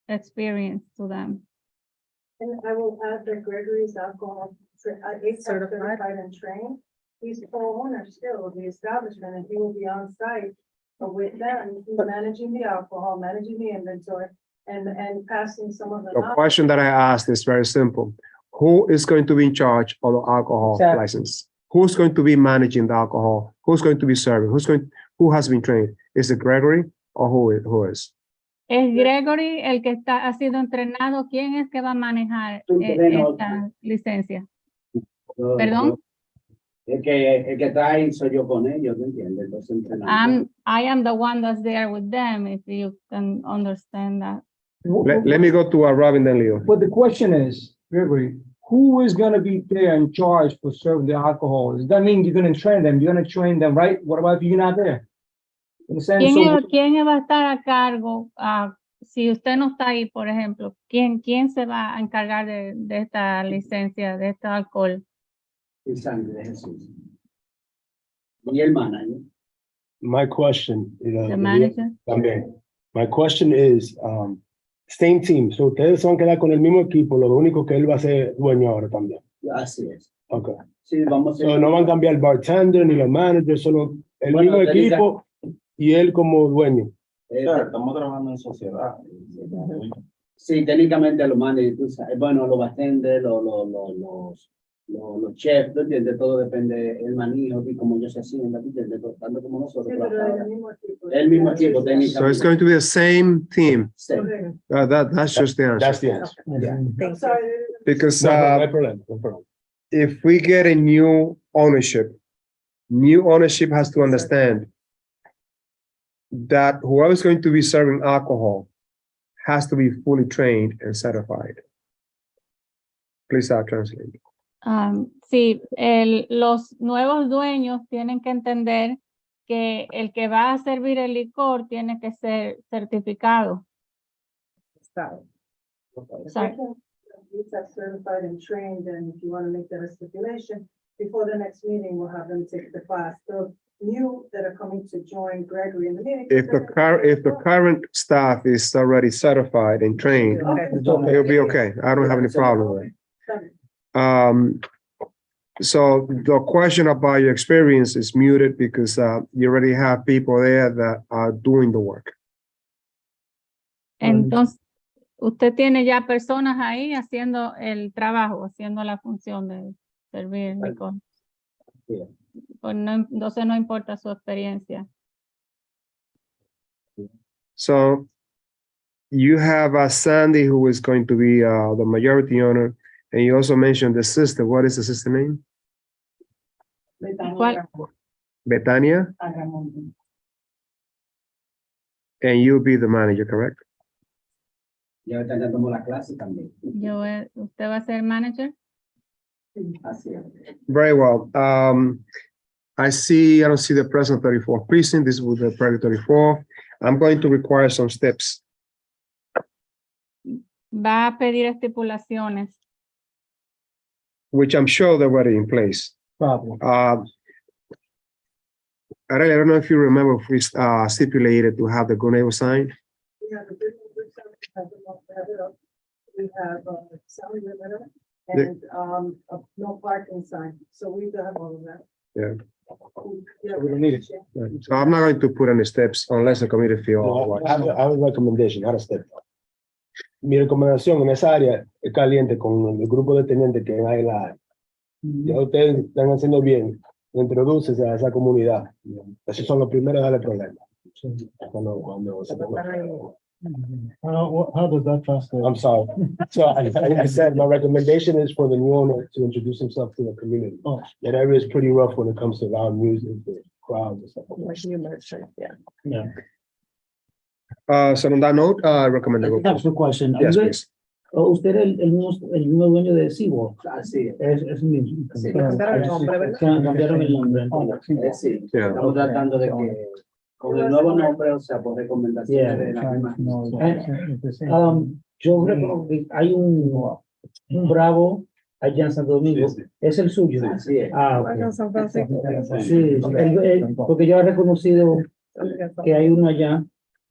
experience to them. And I will add that Gregory's alcohol, is certified and trained. He's the owner still of the establishment and he will be on site with them, he's managing the alcohol, managing the inventory and passing some of the. The question that I asked is very simple. Who is going to be in charge of the alcohol Exactly. license? Who's going to be managing the alcohol? Who's going to be serving? Who has been trained? Is it Gregory or who is? Es Gregory el que ha sido entrenado. ¿Quién es que va a manejar esta licencia? Perdón. El que está ahí soy yo con ellos, ¿me entiendes? Entonces, entrenando. I am the one that's there with them, if you can understand that. Let me go to Robin then Leo. But the question is, Gregory, who is gonna be there in charge for serving the alcohol? Does that mean you're gonna train them? You're gonna train them, right? What about if you're not there? Understand? So- ¿Quién va a estar a cargo? Si usted no está ahí, por ejemplo, ¿quién se va a encargar de esta licencia, de este alcohol? Y sangre de Jesús. Y el manager. My question, The manager? también. My question is, same team, so ustedes se van a quedar con el mismo equipo, lo único que él va a ser dueño ahora también. Así es. Okay. Sí, vamos a So no van a cambiar el bartender ni los managers, solo el Bueno, mismo técnica- equipo y él como dueño. Estamos trabajando en sociedad. Sí, técnicamente los managers, tú sabes, bueno, los bartenders, los chefs, ¿tú entiendes? Todo depende del manejo y como ellos se hacían, ¿tú entiendes? Tanto como nosotros. Sí, pero el mismo equipo. El mismo equipo, técnicamente. So it's going to be the same team. Sí. That's just the answer. That's the answer. I'm sorry. Because No hay problema, no hay problema. if we get a new ownership has to understand that whoever is going to be serving alcohol has to be fully trained and certified. Please translate. Sí, los nuevos dueños tienen que entender que el que va a servir el licor tiene que ser certificado. Sorry. These are certified and trained, and if you want to make that a stipulation, before the next meeting, we'll have them take the class. The new that are coming to join Gregory in the meeting. If the current staff is already certified and trained, Okay. it'll be okay. I don't have any problem with it. So the question about your experience is muted because you already have people there that are doing the work. Entonces, usted tiene ya personas ahí haciendo el trabajo, haciendo la función de servir el licor. Sí. Pues no, entonces no importa su experiencia. So you have Sandy, who is going to be the majority owner, and you also mentioned the sister. What is the sister name? ¿Cuál? Betania, and you'll be the manager, correct? Ya ahorita ya tomó la clase también. ¿Usted va a ser manager? Así es. Very well. I don't see the present 34 precinct. This was the private 34. I'm going to require some steps. Va a pedir estipulaciones. Which I'm sure they're already in place. Problem. I don't know if you remember if we stipulated to have the Goneo sign. We have a business have it up. We have salary limiter and a no parking sign. So we do have all of that. Yeah. We don't need it. So I'm not going to put any steps unless the committee feel. No, I have a recommendation, not a step. Mi recomendación en esa área es caliente con el grupo de tenientes que hay en la área. Ya ustedes están haciendo bien, introduces a esa comunidad. Esos son los primeros a darle problemas. Cuando se How does that translate? I'm sorry. So I said my recommendation is for the new owner to introduce himself to the community. Oh. That area is pretty rough when it comes to loud music, the crowds and stuff. Like new merchant, yeah. Yeah. So on that note, I recommend. I have a question. Are Yes, you guys, please. O usted era el mismo dueño de Cibo. Así Es mismo. Sí, le cambiaron el nombre, ¿verdad? Cambiaron el nombre. Sí, Yeah. estamos tratando de que con el nuevo nombre, o sea, por recomendaciones de la misma. Yo creo que hay un Bravo allá en Santo Domingo. ¿Es el suyo? Así es. Ah, Bueno, ok. San Francisco. Sí, porque yo he reconocido que hay uno allá,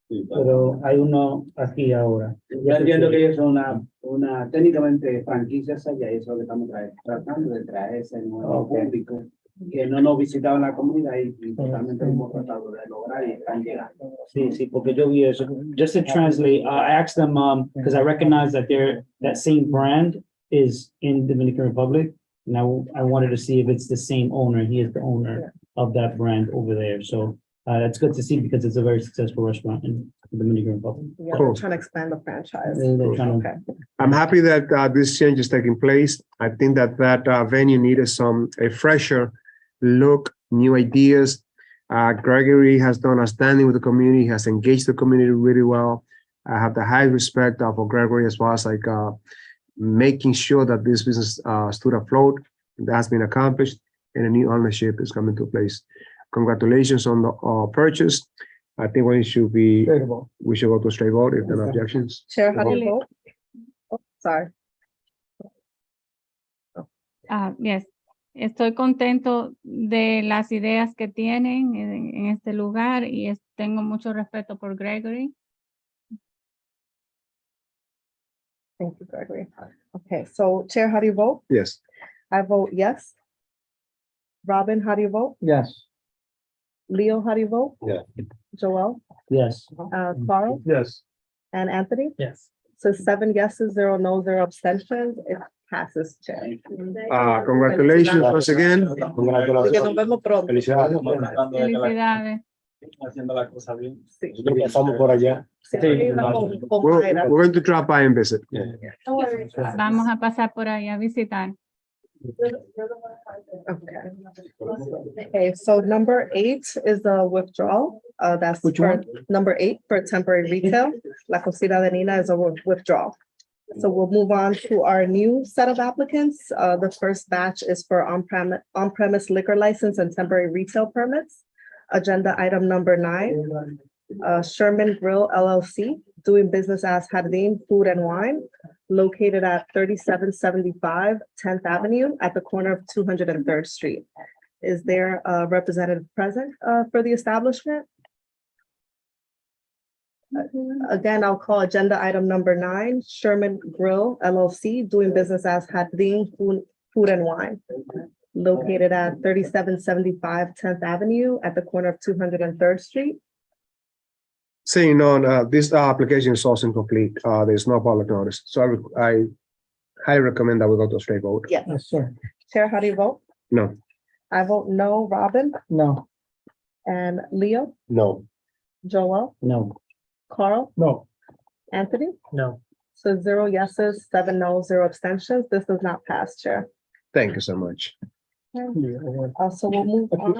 pero hay uno aquí ahora. Yo entiendo que ellos son una técnicamente franquicias allá, y eso es lo que estamos tratando de traer ese nuevo público que no nos visitaban la comunidad y totalmente hemos tratado de lograr y están llegando. Sí, sí, porque yo vi eso. Just to translate, I asked them, because I recognize that that same brand is in Dominican Republic. And I wanted to see if it's the same owner. He is the owner of that brand over there. So that's good to see because it's a very successful restaurant in the Dominican Republic. Yeah, Cool. we're trying to expand the franchise. They're trying to- Okay. I'm happy that this change is taking place. I think that venue needed a fresher look, new ideas. Gregory has done outstanding with the community, has engaged the community really well. I have the high respect for Gregory as well as making sure that this business stood afloat. That has been accomplished and a new ownership is coming to place. Congratulations on the purchase. I think we should go to straight vote if there are objections. Chair, how do you vote? Oh, sorry. Yes. Estoy contento de las ideas que tienen en este lugar y tengo mucho respeto por Gregory. Thank you, Gregory. Okay, so Chair, how do you vote? Yes. I vote yes. Robin, how do you vote? Yes. Leo, how do you vote? Yeah. Joel, Yes. Carl, Yes. and Anthony? Yes. So 7 yeses, 0 no, 0 abstentions. It passes, Chair. Congratulations once again. Así que nos Congratulations. vemos pronto. Felicidades. Felicidades. Haciendo la cosa bien. Sí. Nosotros pasamos por allá. Sí, con We're Mayra. going to drop by and visit. Vamos a pasar por ahí a visitar. Okay, so number 8 is the withdrawal. That's Which for one? number 8 for temporary retail. La Cocina de Nina is a withdrawal. So we'll move on to our new set of applicants. The first batch is for on-premise liquor license and temporary retail permits. Agenda item number 9, Sherman Grill LLC, doing business as Jardín Food and Wine, located at 3775 10th Avenue at the corner of 203rd Street. Is there a representative present for the establishment? Again, I'll call agenda item number 9, Sherman Grill LLC, doing business as Jardín Food and Wine, located at 3775 10th Avenue at the corner of 203rd Street. Seeing none, this application is also incomplete. There's no public notice. So I highly recommend that we go to a straight vote. Yes. Yes, sir. Chair, how do you vote? No. I vote no. Robin No. and Leo, No. Joel, No. Carl, No. Anthony. No. So 0 yeses, 7 no, 0 abstentions. This does not pass, Chair. Thank you so much. So we'll move on.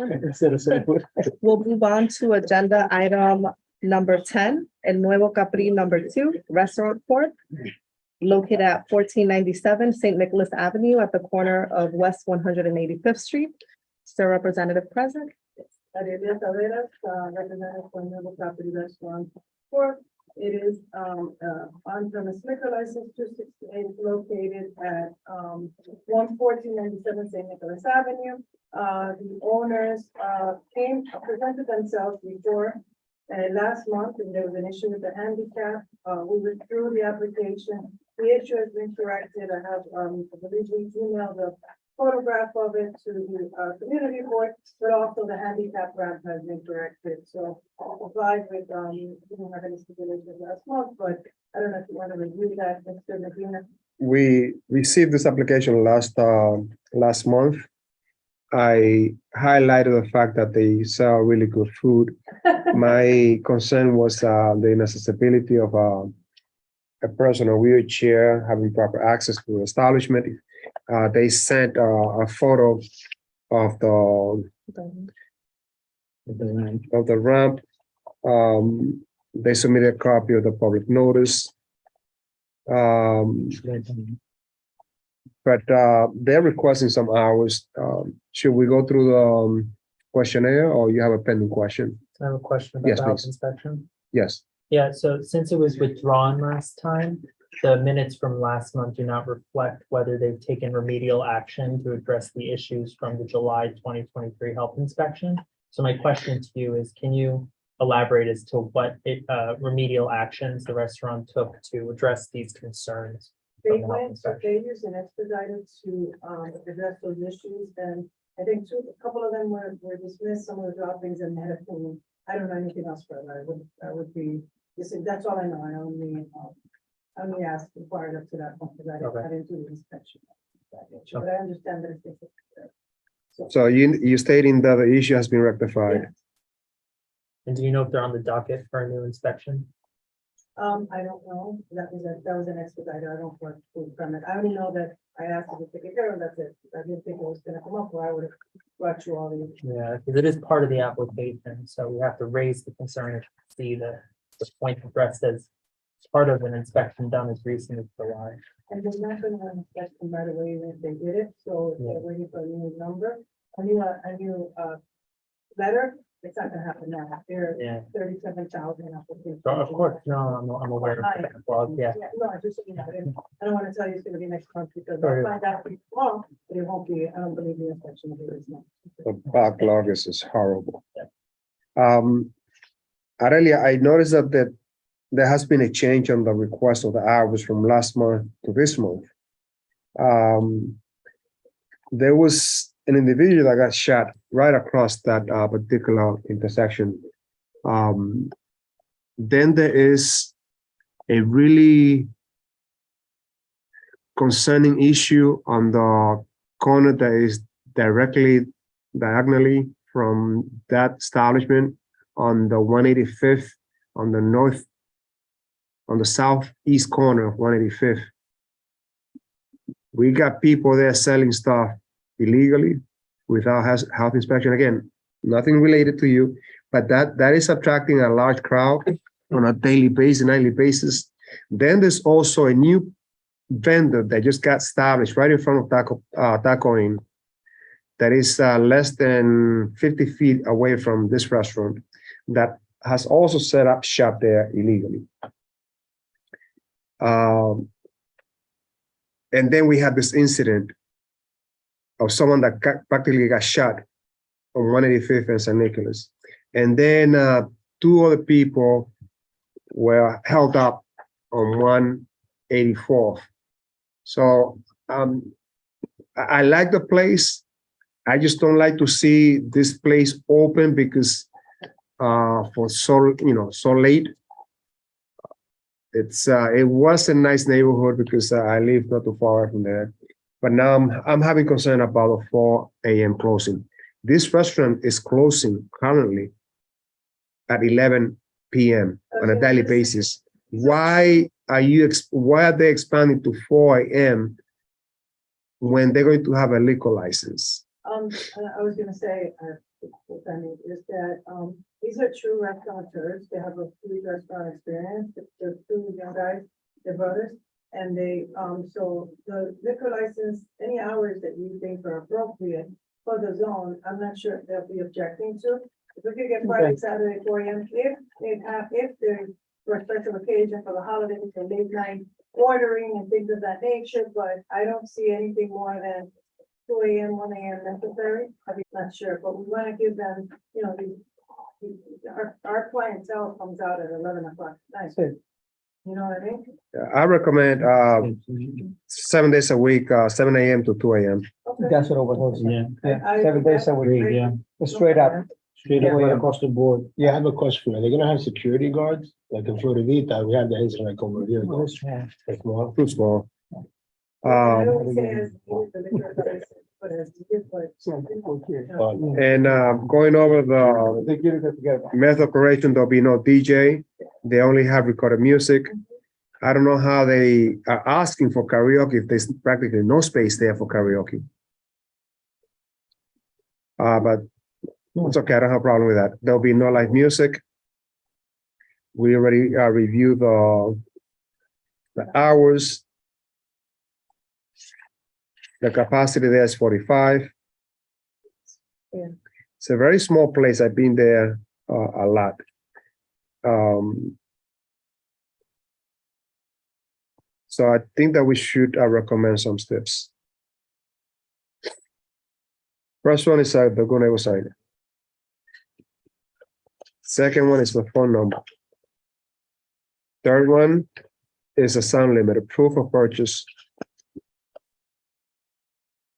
We'll move on to agenda item number 10, El Nuevo Capri number 2, Restaurant Court, located at 1497 St. Nicholas Avenue at the corner of West 185th Street. Is there a representative present? Arelia Taveras, represented for Nuevo Capri Restaurant Corp. It is on-premise liquor license 268 located at 11497 St. Nicholas Avenue. The owners presented themselves before last month, and there was an issue with the handicap. We withdrew the application. The issue has been corrected. I have, I believe we emailed a photograph of it to the community board, but also the handicap ramp has been corrected. So I applied with, we didn't have any stipulations last month, but I don't know if you want to review that, Mr. Medina. We received this application last month. I highlighted the fact that they sell really good food. My concern was the accessibility of a person in a wheelchair having proper access to the establishment. They sent a photo of the ramp. They submitted a copy of the public notice. Um, but they're requesting some hours. Should we go through the questionnaire, or you have a pending question? I have a question Yes, about the health please. inspection. Yes. Yeah, so since it was withdrawn last time, the minutes from last month do not reflect whether they've taken remedial action to address the issues from the July 2023 health inspection. So my question to you is, can you elaborate as to what remedial actions the restaurant took to address these concerns? They from the health went to inspection? Vegas and expedited to address those issues, and I think a couple of them were dismissed, some of the droppings and had a. I don't know anything else further. I would be, that's all I know. I only asked, inquired up to that point, because I didn't do the inspection. But I understand that it's. So you stating that the issue has been rectified. Yeah. And do you know if they're on the docket for a new inspection? I don't know. That was an expediter. I don't work with permit. I only know that I asked them to take it care of, that's it. I didn't think it was gonna come up, or I would have brought you all the. Yeah, because it is part of the application, so we have to raise the concern and see the point addressed as part of an inspection done as recent as July. And they're not gonna inspect them right away even if they did it, so if they're waiting for a new number, a new letter, it's not gonna happen now. There Yeah. are 37,000 applications. So of course, no, I'm aware of the backlog, yeah. No, I just, I don't wanna tell you it's gonna be next month, because Sure. I'll find out tomorrow, but it won't be, I don't believe the inspection will be this month. The backlog is horrible. Aurelia, I noticed that there has been a change on the request of the hours from last month to this month. There was an individual that got shot right across that particular intersection. Then there is a really concerning issue on the corner that is diagonally from that establishment on the 185th, on the southeast corner of 185th. We got people there selling stuff illegally without health inspection. Again, nothing related to you, but that is attracting a large crowd on a daily basis, nightly basis. Then there's also a new vendor that just got established right in front of Taco Inn that is less than 50 feet away from this restaurant that has also set up shop there illegally. And then we had this incident of someone that practically got shot on 185th and St. Nicholas. And then two other people were held up on 184th. So I like the place. I just don't like to see this place open because for so late. It was a nice neighborhood because I live not too far from there. But now I'm having concern about the 4 a.m. closing. This restaurant is closing currently at 11 p.m. on a daily basis. Why are they expanding to 4 a.m. when they're going to have a liquor license? I was gonna say, is that these are true restaurateurs. They have a food restaurant experience. They're two young guys, they're brothers, and they so the liquor license, any hours that you think are appropriate for the zone, I'm not sure if they'll be objecting to. If we could get Friday, Saturday, 4 a.m. if there's for a special occasion for the holidays or late night ordering and things of that nature, but I don't see anything more than 2 a.m., 1 a.m. necessary. I'm not sure, but we want to give them, our clientele comes out at 11 o'clock at night. You know what I mean? I recommend 7 days a week, 7 a.m. to 2 a.m. Okay. That's what I was saying. Yeah, I- 7 days a week, Yeah. straight up. Straight up right across the board. Yeah, I have a question. Are they gonna have security guards? Like in Floridita, we had the incident like over here. Oh, it's small. Like, well, Too small. I don't say as the liquor license, but as And going over the They get it together. method operation, there'll be no DJ. They only have recorded music. I don't know how they are asking for karaoke if there's practically no space there for karaoke. But it's okay. I don't have a problem with that. There'll be no live music. We already reviewed the hours. The capacity there is 45. Yeah. It's a very small place. I've been there a lot. So I think that we should recommend some steps. First one is the Gunego sign. Second one is the phone number. Third one is a sound limiter, proof of purchase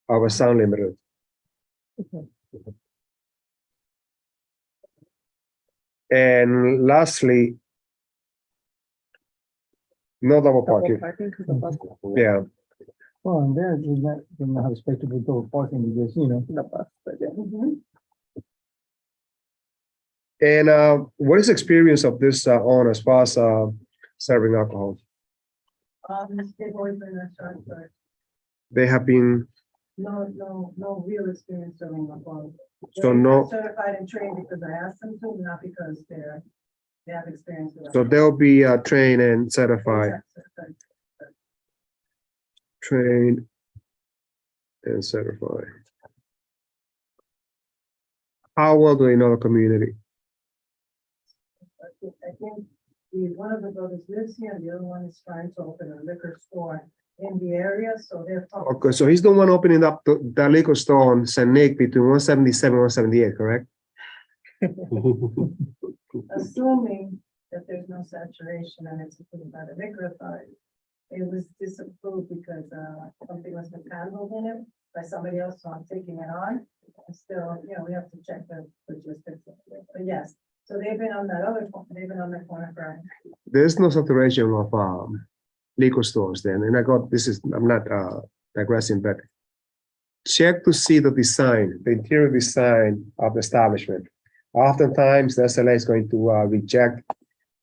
of a sound limiter. And lastly, no double parking. Yeah, Well, and there, they're not expected to go parking because, you know. and what is the experience of this owner as far as serving alcohol? They've always been restaurant, but They have been, no real experience serving alcohol. so no, Certified and trained because I asked them to, not because they have experience with. so they'll be trained and certified, trained and certified. How well do they know the community? I think one of the brothers lives here and the other one is trying to open a liquor store in the area, so they're. Okay, so he's the one opening up the liquor store on St. Nick between 177 and 178, correct? Assuming that there's no saturation and it's approved by the liquor authority. It was disapproved because something was mishandled in it by somebody else, so I'm taking it on. And still, we have to check the logistics of it, but yes. So they've been on that they've been on the corner for. There's no saturation of liquor stores then, and I'm not digressing, but check to see the design, the interior design of the establishment. Oftentimes, the SLA is going to reject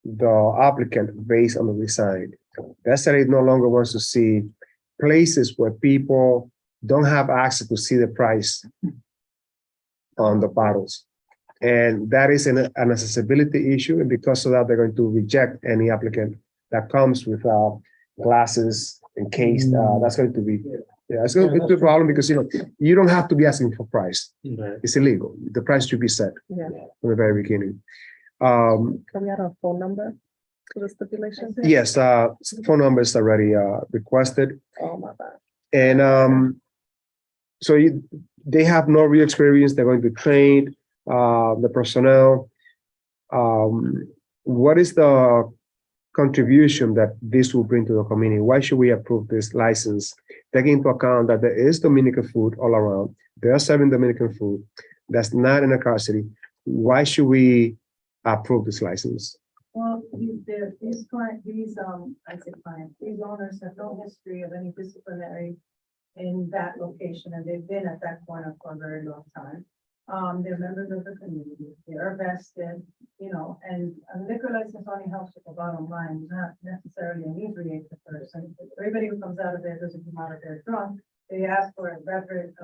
the applicant based on the design. The SLA no longer wants to see places where people don't have access to see the price on the bottles. And that is an accessibility issue, and because of that, they're going to reject any applicant that comes with glasses encased. That's going to be, it's going to be a problem because you don't have to be asking for price. It's illegal. The price should be set from the very beginning. Can we add a phone number to the stipulation? Yes, phone number is already requested, Oh, my bad. and so they have no real experience. They're going to train the personnel. What is the contribution that this will bring to the community? Why should we approve this license? Taking into account that there is Dominican food all around. They are serving Dominican food. That's not in a car city. Why should we approve this license? Well, these owners have no history of any disciplinary in that location, and they've been at that corner for a very long time. They're members of the community, they're vested, and a liquor license only helps with the bottom line, not necessarily inebriate the person. Everybody who comes out of there doesn't come out of there drunk. They ask for a beverage,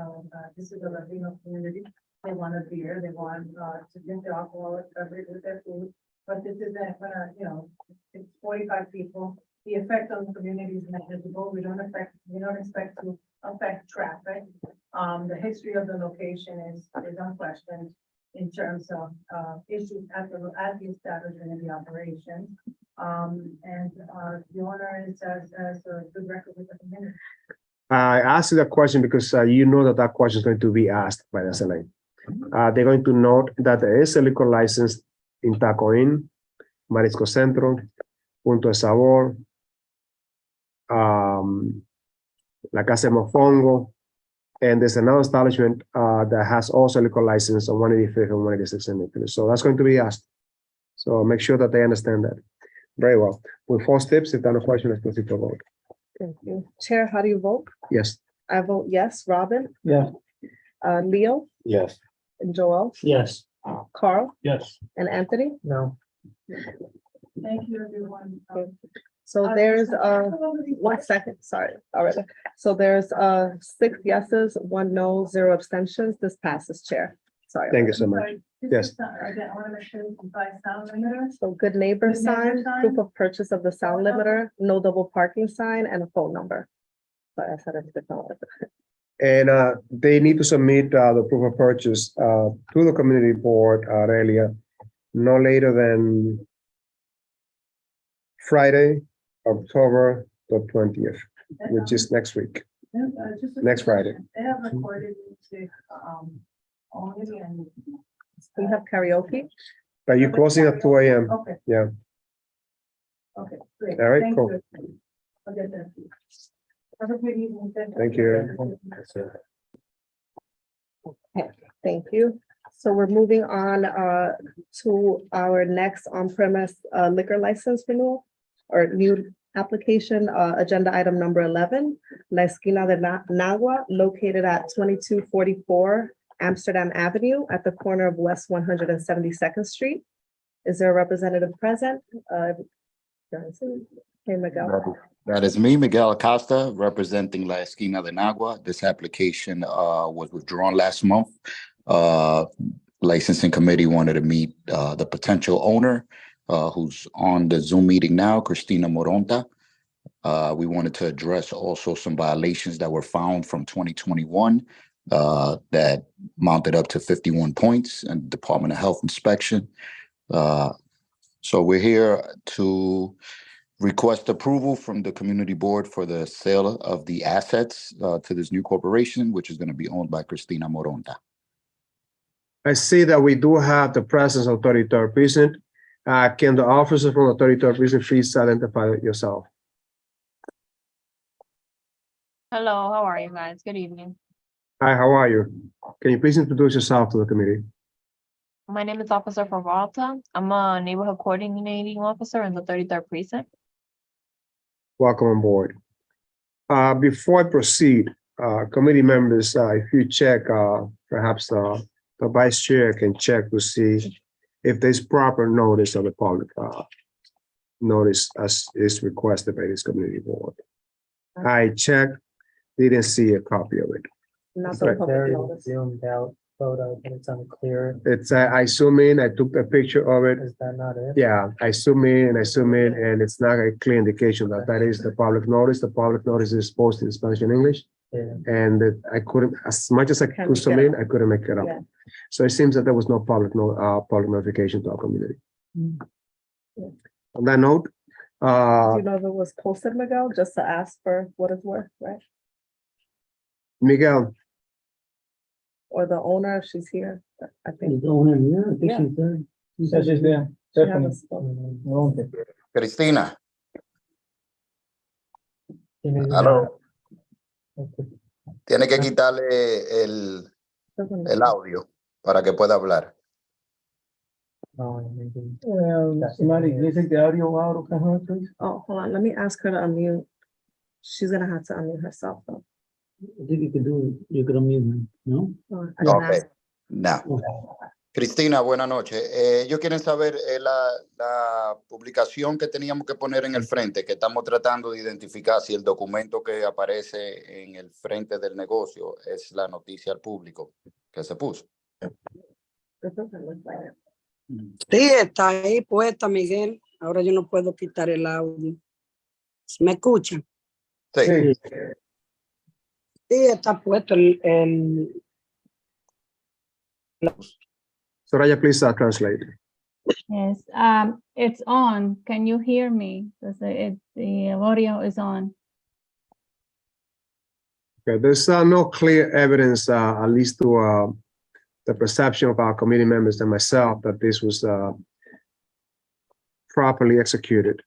this is a Latino community, they want a beer, they want to drink the alcoholic beverage with their food. But this isn't gonna, it's 45 people. The effect on the community is negligible. We don't expect to affect traffic. The history of the location is unquestioned in terms of issues at the establishment and the operation. And the owner has a good record with the community. I asked you that question because you know that question is going to be asked by the SLA. They're going to note that there is a liquor license in Taco Inn, Marisco Centro, Punto de Sabor, La Casa de Mofongo, and there's another establishment that has also a liquor license on 185th and 186th in Italy. So that's going to be asked. So make sure that they understand that. Very well. With 4 steps, if there are no questions, let's proceed to vote. Thank you. Chair, how do you vote? Yes. I vote yes. Robin? Yeah. Leo? Yes. And Joel? Yes. Carl? Yes. And Anthony? No. Thank you, everyone. So there's 1 second, sorry, all right. So there's 6 yeses, 1 no, 0 abstentions. This passes, Chair. Sorry. Thank you so much. Yes. Again, I want to make sure we can buy sound limiter. So good neighbor Good neighbor sign, sign. proof of purchase of the sound limiter, no double parking sign, and a phone number. Sorry, I said it different. And they need to submit the proof of purchase to the community board, Aurelia, no later than Friday, October the 20th, which is next week. Just a Next quick Friday. question. They have recorded music, only and. We have karaoke. Are you closing at 2 a.m.? Okay. Yeah. Okay, great. All right, Thank cool. you. I'll get that. to you. Have a good evening. Thank you. Thank you. So we're moving on to our next on-premise liquor license renewal or new application, agenda item number 11, La Esquina de Nagua, located at 2244 Amsterdam Avenue at the corner of West 172nd Street. Is there a representative present? Hey, Miguel. That is me, Miguel Acosta, representing La Esquina de Nagua. This application was withdrawn last month. Licensing committee wanted to meet the potential owner who's on the Zoom meeting now, Cristina Moronta. We wanted to address also some violations that were found from 2021 that mounted up to 51 points in Department of Health inspection. So we're here to request approval from the community board for the sale of the assets to this new corporation, which is going to be owned by Cristina Moronta. I see that we do have the presence of 33rd Precinct. Can the officer from the 33rd Precinct please identify yourself? Hello, how are you guys? Good evening. Hi, how are you? Can you please introduce yourself to the committee? My name is Officer Peralta. I'm a neighborhood coordinating officer in the 33rd Precinct. Welcome on board. Before I proceed, committee members, if you check, perhaps the vice chair can check to see if there's proper notice of the public notice as is requested by this community board. I checked, didn't see a copy of it. Not It's the like public very notice. zoomed out photo, but it's unclear. It's, I zoom in, I took a picture of it. Is that not it? Yeah, I zoom in and I zoom in, and it's not a clear indication that that is the public notice. The public notice is posted in Spanish and English. Yeah. And I couldn't, as much as I Can't could make zoom it in, I couldn't make it up. Yeah. So it seems that there was no public notification to our community. Yeah. On that note, Do you know if it was posted, Miguel, just to ask for what it's worth, right? Miguel, Or the owner, if she's here, I think. The owner here, I think Yeah. she's there. She says she's there. She has a Definitely. spot. Moronta. Cristina, Can you- aló. Tiene que quitarle Doesn't el audio para que pueda hablar. Oh, maybe. Somebody, can you take the audio out of her, please? Oh, hold on, let me ask her to unmute. She's gonna have to unmute herself, though. I think you could do, you could unmute, no? I can Okay. ask. No. Cristina, buenas noches. Ellos quieren saber la publicación que teníamos que poner en el frente, que estamos tratando de identificar si el documento que aparece en el frente del negocio es la noticia al público que se puso. It doesn't look like it. Sí, está ahí puesta, Miguel. Ahora yo no puedo quitar el audio. ¿Me escuchan? Sí. Sí, está puesto Soraya, please translate. Yes, it's on. Can you hear me? The audio is on. Okay, there's no clear evidence, at least to the perception of our committee members and myself, that this was properly executed.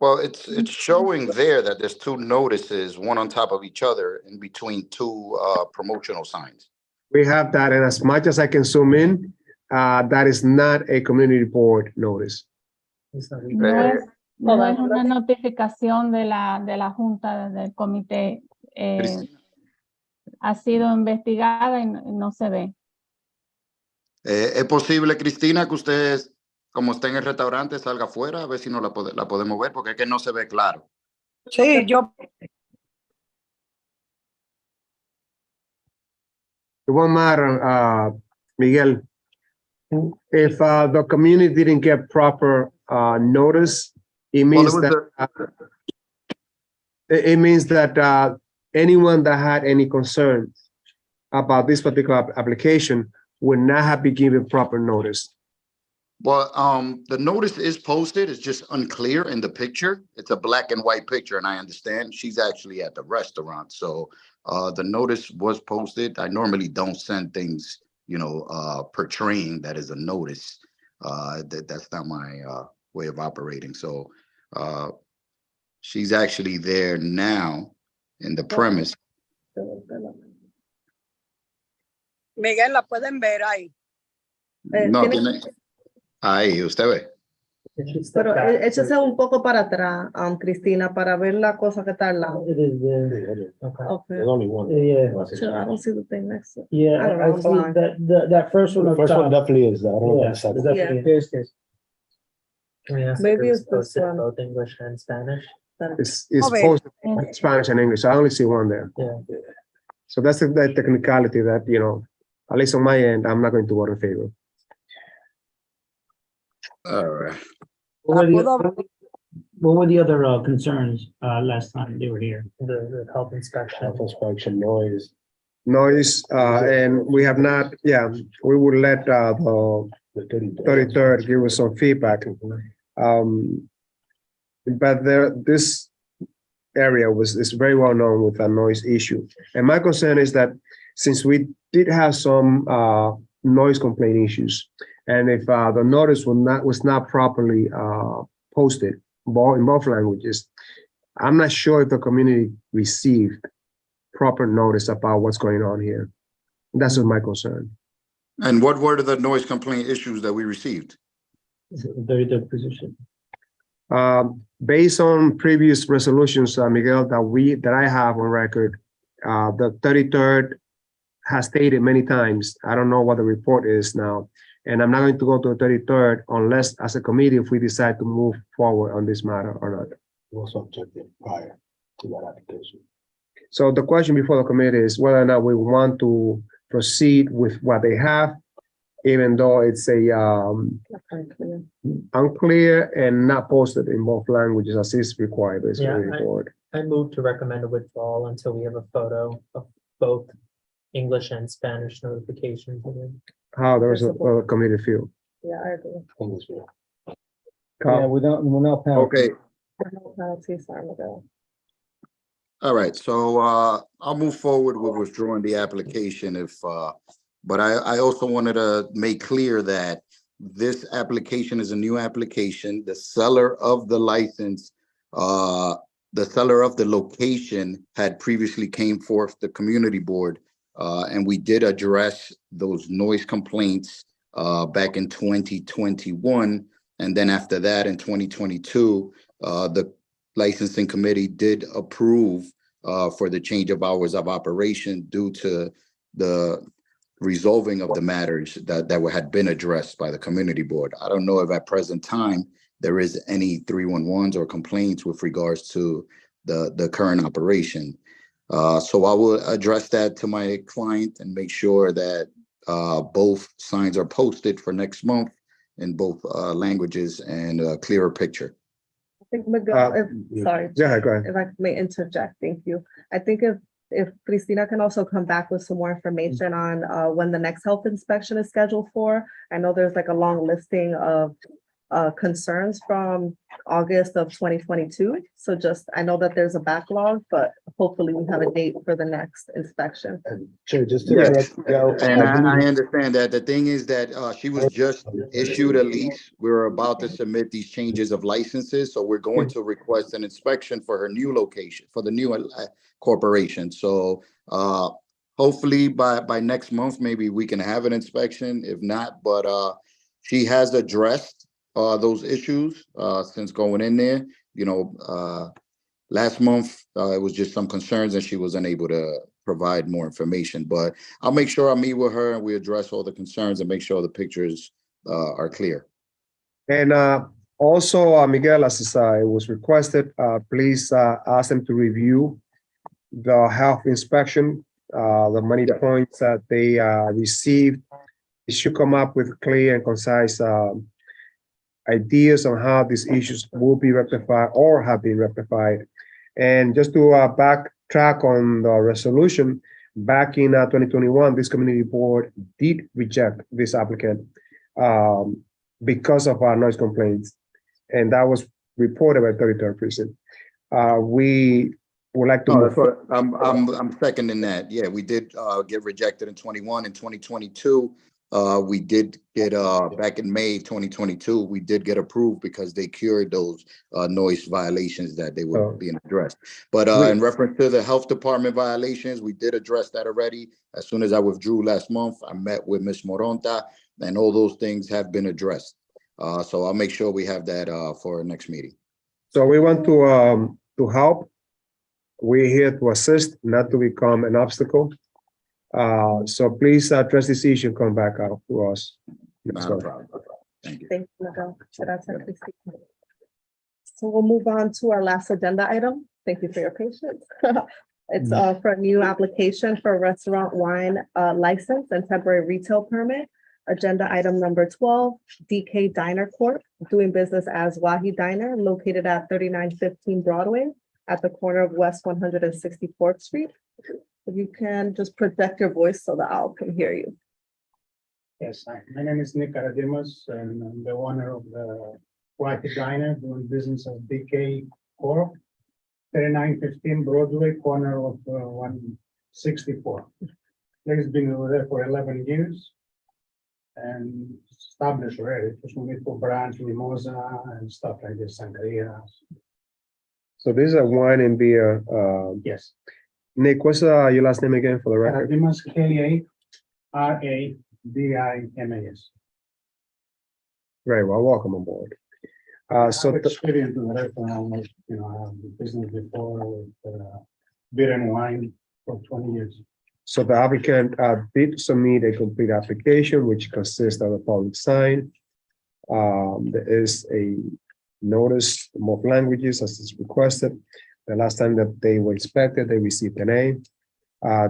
Well, it's showing there that there's two notices, one on top of each other in between two promotional signs. We have that, and as much as I can zoom in, that is not a community board notice. It's not No even- es, no es una notificación de la Junta del Comité. Cristina. Ha sido investigada y no se ve. ¿Es posible, Cristina, que usted, como está en el restaurante, salga afuera a ver si no la podemos ver? Porque es que no se ve claro. Sí, yo. It won't matter, Miguel. If the community didn't get proper notice, it means it means that anyone that had any concerns about this particular application would not have been given proper notice. Well, the notice is posted. It's just unclear in the picture. It's a black and white picture, and I understand she's actually at the restaurant. So the notice was posted. I normally don't send things, portraying that as a notice. That's not my way of operating. So she's actually there now in the premise. Miguel, la pueden ver ahí. No, ahí, usted ve. Pero échese un poco para atrás, Cristina, para ver la cosa que está al lado. It is there. Okay. There's only one. Yeah. I don't see the thing next to it. Yeah, I don't know, I I'm see blind. that first one. The up first one top. definitely is. I don't know Yeah, about the second. definitely is. Yes. Can we ask if Maybe it was it's this posted in one. both English and Spanish? It's Okay. posted in Spanish and English. I only see one there. Yeah. So that's the technicality that, at least on my end, I'm not going to vote in favor. All right. What were the other concerns last time they were here? The health inspection. Health inspection, noise. Noise, and we have not, we will let the The 33rd give us some feedback. But this area is very well known with a noise issue. And my concern is that since we did have some noise complaint issues, and if the notice was not properly posted in both languages, I'm not sure if the community received proper notice about what's going on here. That's my concern. And what were the noise complaint issues that we received? 33rd position. Based on previous resolutions, Miguel, that I have on record, the 33rd has stated many times, I don't know what the report is now, and I'm not going to go to the 33rd unless as a committee, if we decide to move forward on this matter or not. Was objected prior to that application. So the question before the committee is whether or not we want to proceed with what they have, even though it's unclear and not posted in both languages as is required by the report. I move to recommend a withdrawal until we have a photo of both English and Spanish notifications. How does the committee feel? Yeah, I agree. Yeah, without penalty. Okay. No penalty, sorry, Miguel. All right, so I'll move forward with withdrawing the application but I also wanted to make clear that this application is a new application. The seller of the license, the seller of the location had previously came forth the community board, and we did address those noise complaints back in 2021. And then after that, in 2022, the licensing committee did approve for the change of hours of operation due to the resolving of the matters that had been addressed by the community board. I don't know if at present time there is any 311s or complaints with regards to the current operation. So I will address that to my client and make sure that both signs are posted for next month in both languages and a clearer picture. I think Miguel, sorry. Yeah, go ahead. If I may interject, thank you. I think if Cristina can also come back with some more information on when the next health inspection is scheduled for. I know there's like a long listing of concerns from August of 2022. So I know that there's a backlog, but hopefully we have a date for the next inspection. Sure, just to Yes. correct, And I understand that. The thing is that she was just issued a lease. We're about to submit these changes of licenses. So we're going to request an inspection for her new location, for the new corporation. So hopefully by next month, maybe we can have an inspection. If not, but she has addressed those issues since going in there. Last month, it was just some concerns and she was unable to provide more information, but I'll make sure I meet with her and we address all the concerns and make sure the pictures are clear. And also, Miguel, as it was requested, please ask them to review the health inspection, the money points that they received it should come up with clear and concise ideas on how these issues will be rectified or have been rectified. And just to backtrack on the resolution, back in 2021, this community board did reject this applicant because of our noise complaints. And that was reported by 33rd Precinct. We would like to. No, that's what I'm seconding that. Yeah, we did get rejected in 21 and 2022. We did get back in May 2022, we did get approved because they cured those noise violations that they were being addressed. But in reference to the health department violations, we did address that already. As soon as I withdrew last month, I met with Ms. Moronta, and all those things have been addressed. So I'll make sure we have that for our next meeting. So we want to help. We're here to assist, not to become an obstacle. So please address this issue and come back out to us. Not a problem. Thank you. Thank you, Miguel. So we'll move on to our last agenda item. Thank you for your patience. It's for a new application for a restaurant wine license and temporary retail permit. Agenda item number 12, DK Diner Corp., doing business as Wahi Diner, located at 3915 Broadway at the corner of West 164th Street. If you can just project your voice so the owl can hear you. Yes, my name is Nick Karadimas, and I'm the owner of the Wahi Diner, doing business as DK Corp., 3915 Broadway, corner of 164. It's been over there for 11 years and established already. Just we need for branch, mimosa, and stuff like this, sangria. So this is a wine and beer. Yes. Nick, what's your last name again for the record? Karadimas, K-A-R-A-D-I-M-A-S. Very well, welcome on board. So I've experienced in the restaurant, you know, I have business before with beer and wine for 20 years. So the applicant did submit a complete application, which consists of a public sign. There is a notice, more languages as is requested. The last time that they were inspected, they received an A.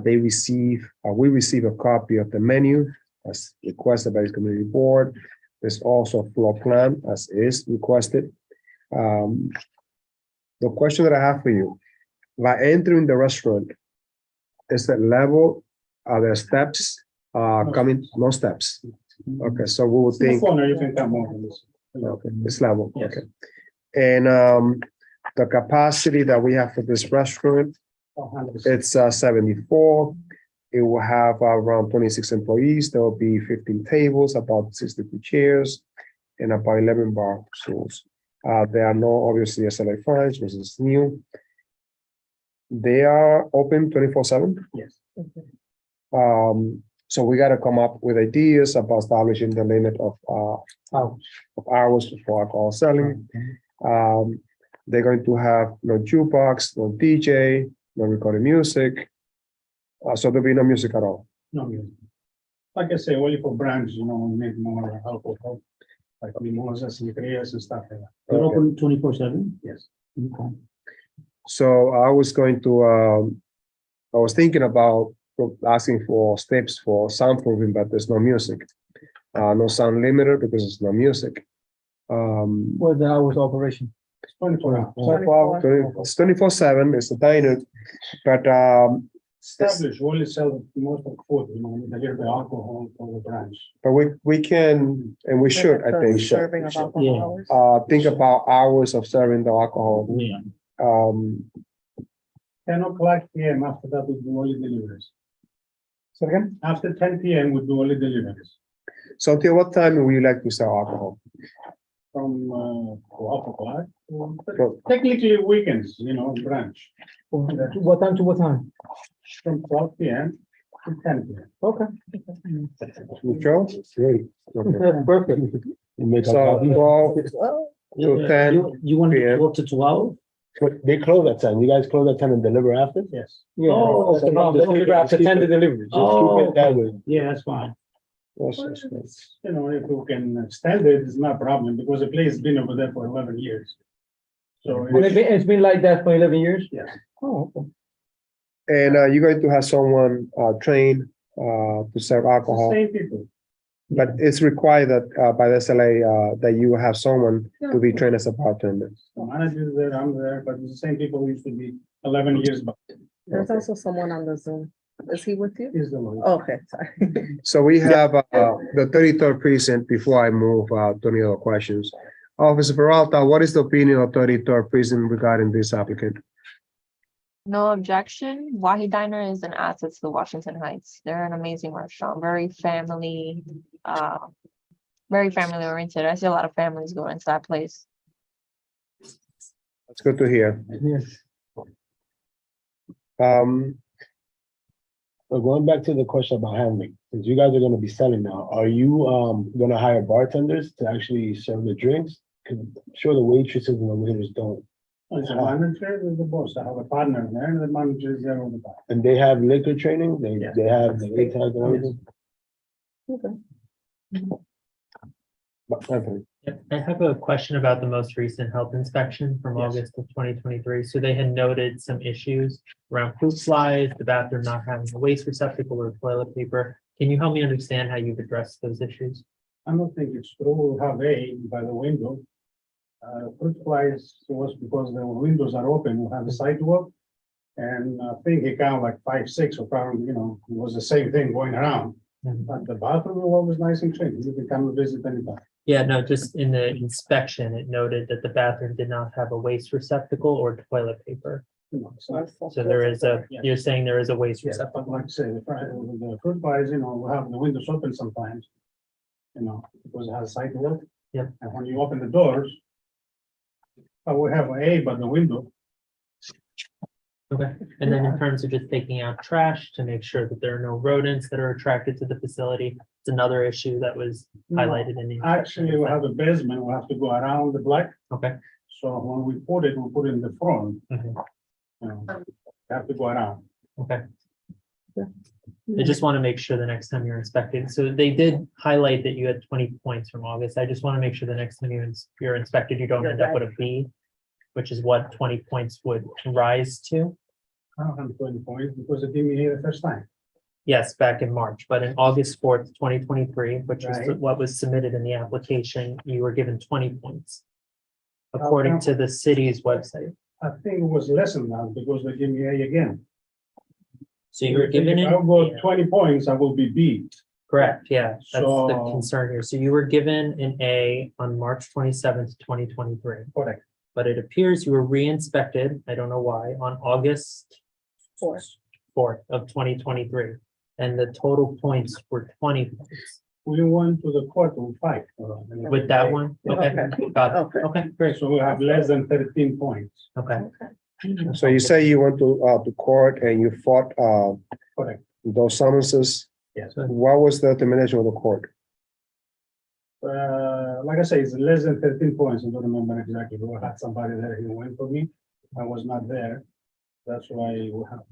We receive a copy of the menu as requested by the community board. There's also a floor plan as is requested. The question that I have for you, by entering the restaurant, is the level, are there steps coming? No steps. Okay, so we would think. You can come over this. Okay, it's level. Yes. Okay. And the capacity that we have for this restaurant, it's 74. It will have around 26 employees. There will be 15 tables, about 62 chairs, and about 11 bar stools. There are no, obviously, SLA fines, which is new. They are open 24/7. Yes. So we got to come up with ideas about establishing the limit of hours for alcohol selling. They're going to have no jukebox, no DJ, no recorded music. So there'll be no music at all. No music. Like I say, only for brands, you know, we need more alcohol, like mimosas, sangrias and stuff like that. They're open 24/7? Yes. Okay. So I was going to, I was thinking about asking for steps for soundproofing, but there's no music. No sound limiter because there's no music. What's the hours of operation? 24 hours. It's 24/7, it's a diner, but Established, we only sell most of food, you know, we deliver the alcohol for the branch. but we can, and we should, I think. Serving of alcohol. Think about hours of serving the alcohol. Yeah. 10 o'clock PM, after that we do only deliveries. So again? After 10 PM, we do only deliveries. So until what time would you like to sell alcohol? From 12 o'clock. Technically weekends, you know, branch. What time to what time? From 12 PM to 10 PM. Okay. Joe? Great. Okay. Perfect. So 12 to 10. You want PM. to go to 12? They close at 10. You guys close at 10 and deliver after? Yes. Yeah. Oh, So now they deliver after 10 the delivery. Oh, that way. yeah, that's fine. Yes, yes, yes. You know, if we can extend it, it's not a problem because the place has been over there for 11 years. So And it's been like that for 11 years? Yeah. Oh, okay. And you're going to have someone trained to serve alcohol. Same people. But it's required that by the SLA that you have someone to be trained as a bartender. The manager's there, I'm there, but it's the same people who used to be 11 years back. There's also someone on the Zoom. Is he with you? Is the one. Okay, sorry. So we have the 33rd precinct before I move to any other questions. Officer Peralta, what is the opinion of 33rd precinct regarding this applicant? No objection. Wahi Diner is an asset to the Washington Heights. They're an amazing restaurant, very family oriented. I see a lot of families going to that place. That's good to hear. Yes. So going back to the question about handling, since you guys are gonna be selling now, are you gonna hire bartenders to actually serve the drinks? Cause I'm sure the waitresses and the waiters don't. It's a manager, there's the boss. I have a partner there, and the manager is there all the time. And they have liquor training, they have the A-tag and everything? But, Anthony, Yep, I have a question about the most recent health inspection from Yes. August of 2023. So they had noted some issues around fruit flies, the bathroom not having a waste receptacle or toilet paper. Can you help me understand how you've addressed those issues? I don't think it's true. We'll have A by the window. Fruit flies was because the windows are open, we'll have a sidewalk. And I think it count like 5, 6, or probably, it was the same thing going around. Mhm. But the bathroom was always nice and clean. You can come and visit anytime. Yeah, no, just in the inspection, it noted that the bathroom did not have a waste receptacle or toilet paper. So there is you're saying there is a waste Yeah, receptacle. but like I say, the fruit flies, we'll have the windows open sometimes. Because it has sidewalk. Yep. And when you open the doors. We have A by the window. Okay, and then in terms of just taking out trash to make sure that there are no rodents that are attracted to the facility, it's another issue that was highlighted in the. Actually, we have a basement, we'll have to go around the block. Okay. So when we put it, we'll put it in the front. Mhm. We have to go around. Okay. I just want to make sure the next time you're inspected, so they did highlight that you had 20 points from August. I just want to make sure the next time you're inspected, you don't end up with a B, which is what 20 points would rise to. I don't have 20 points because they gave me here the first time. Yes, back in March, but in August 4th, 2023, which was Right. what was submitted in the application, you were given 20 points. According to the city's website. I think it was less than that because they gave me A again. So you were given If it. I go 20 points, I will be B. Correct, yeah, that's the So- concern here. So you were given an A on March 27th, 2023. Correct. But it appears you were re-inspected, I don't know why, on August 4th of 2023. And the total points were 20 points. We went to the court on 5. With that one? Okay, got it. Okay, great. So we have less than 13 points. Okay. So you say you went to court and you fought Correct. those summonses. Yes. What was the determination of the court? Like I say, it's less than 13 points. I don't remember exactly. We had somebody there who went for me. I was not there. That's why we have.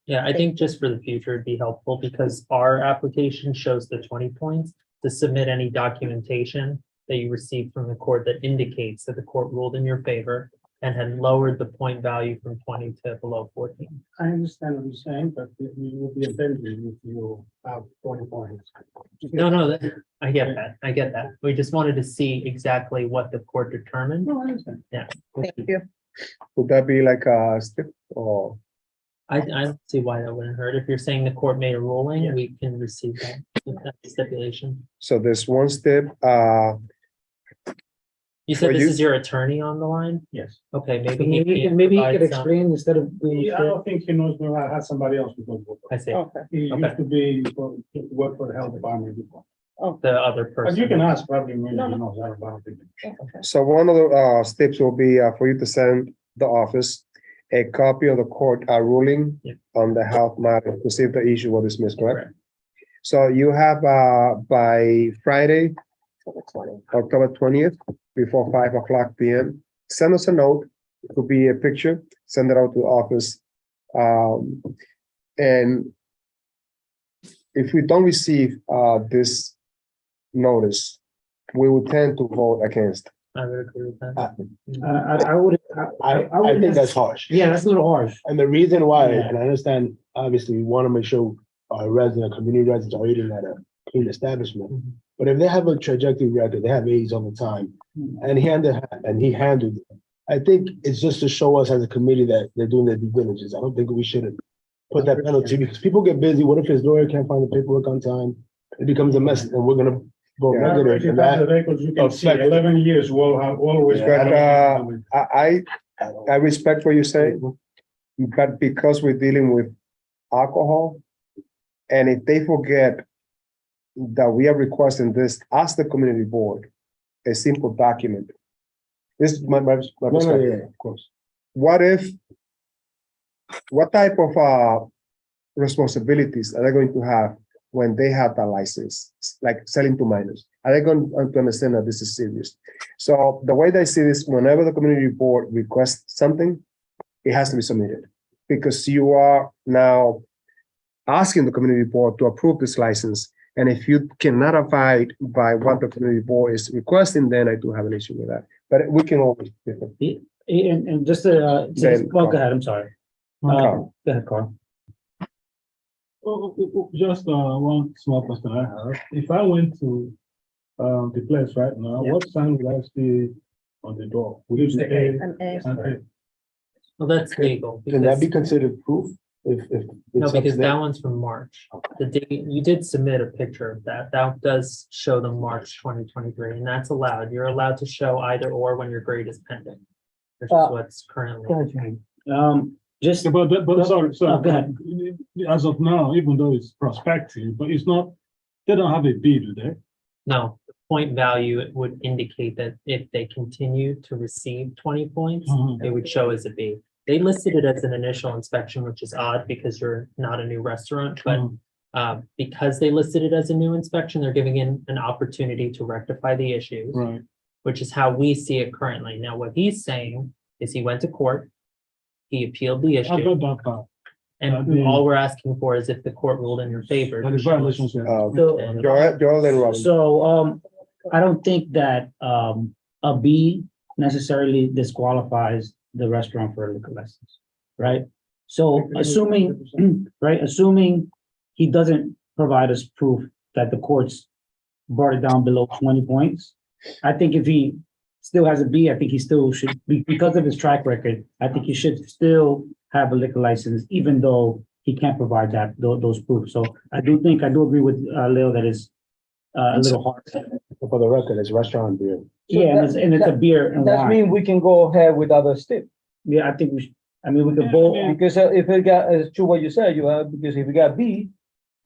Yeah, I think just for the future, it'd be helpful because our application shows the 20 points to submit any documentation that you received from the court that indicates that the court ruled in your favor and had lowered the point value from 20 to below 14. I understand what you're saying, but it will be offended if you have 20 points. No, I get that. I get that. We just wanted to see exactly what the court determined. No, I understand. Yeah. Thank you. Would that be like a stip or? I don't see why that wouldn't hurt. If you're saying the court made a ruling, we can receive that with that stipulation. So there's one step, You said For this you- is your attorney on the line? Yes. Okay, So maybe. maybe he provide could some- explain instead of being. I don't think he knows me. I had somebody else before. I see. Okay. He Okay. used to be, work for the health department before. The other person. But you can ask probably when he No, no. knows. I don't think. so one of the steps will be for you to send the office a copy of the court ruling Yeah. on the health matter to see if the issue was dismissed, correct? So you have by Friday, October 20th, before 5 o'clock PM, send us a note. It could be a picture, send it out to the office. And if we don't receive this notice, we will tend to vote against. I would agree with that. I would. I think that's harsh. Yeah, that's a little harsh. And the reason why, Yeah. and I understand, obviously, we want to make sure community residents are eating at a clean establishment. But if they have a trajectory record, they have A's all the time, and he handled it. I think it's just to show us as a committee that they're doing their due diligence. I don't think we should put that penalty because people get busy. What if his lawyer can't find the paperwork on time? It becomes a mess, and we're gonna vote Yeah. negative. If you And have the that records, you can see affects- 11 years, we'll have always. But I respect what you say, but because we're dealing with alcohol, and if they forget that we are requesting this as the community board, a simple document. This is my No, perspective. yeah, of course. What type of responsibilities are they going to have when they have that license, like selling to minors? Are they going to understand that this is serious? So the way they see this, whenever the community board requests something, it has to be submitted because you are now asking the community board to approve this license. And if you cannot abide by what the community board is requesting, then I do have an issue with that. But we can always. And just to, Then, well, go ahead, I'm sorry. Carl. Go ahead, Carl. Just one small question I have. If I went to the place right now, Yeah. what sign would I see on the door? Would it say An A. an A? Well, that's legal. Can that be because- considered proof? If No, it's up because to that them? one's from March. The date, you did submit a picture of that. That does show the March 2023, and that's allowed. You're allowed to show either or when your grade is pending. Which is what's currently. Go ahead, Jane. Just, Yeah, but sorry, Oh, go ahead. as of now, even though it's prospective, but it's not, they don't have a B, do they? No, the point value it would indicate that if they continue to receive 20 points, it would show as a B. They listed it as an initial inspection, which is odd because you're not a new restaurant, but because they listed it as a new inspection, they're giving in an opportunity to rectify the issues, Right. which is how we see it currently. Now, what he's saying is he went to court, he appealed the I issue, got that part. and all we're asking for is if the court ruled in your favor. That to is show us- violations. Yeah. and- Joel and Robin. So, I don't think that, a B necessarily disqualifies the restaurant for a liquor license, right? So assuming, right, assuming he doesn't provide us proof that the courts brought it down below 20 points, I think if he still has a B, I think he still should, because of his track record, I think he should still have a liquor license, even though he can't provide those proofs. So I do agree with Leo that is a little hard. For the record, it's restaurant beer. Yeah, and it's a beer and That wine. means we can go ahead with other step. Yeah, I think we should, I mean, we could vote, Because if it got, it's true what you said, you have, because if we got B,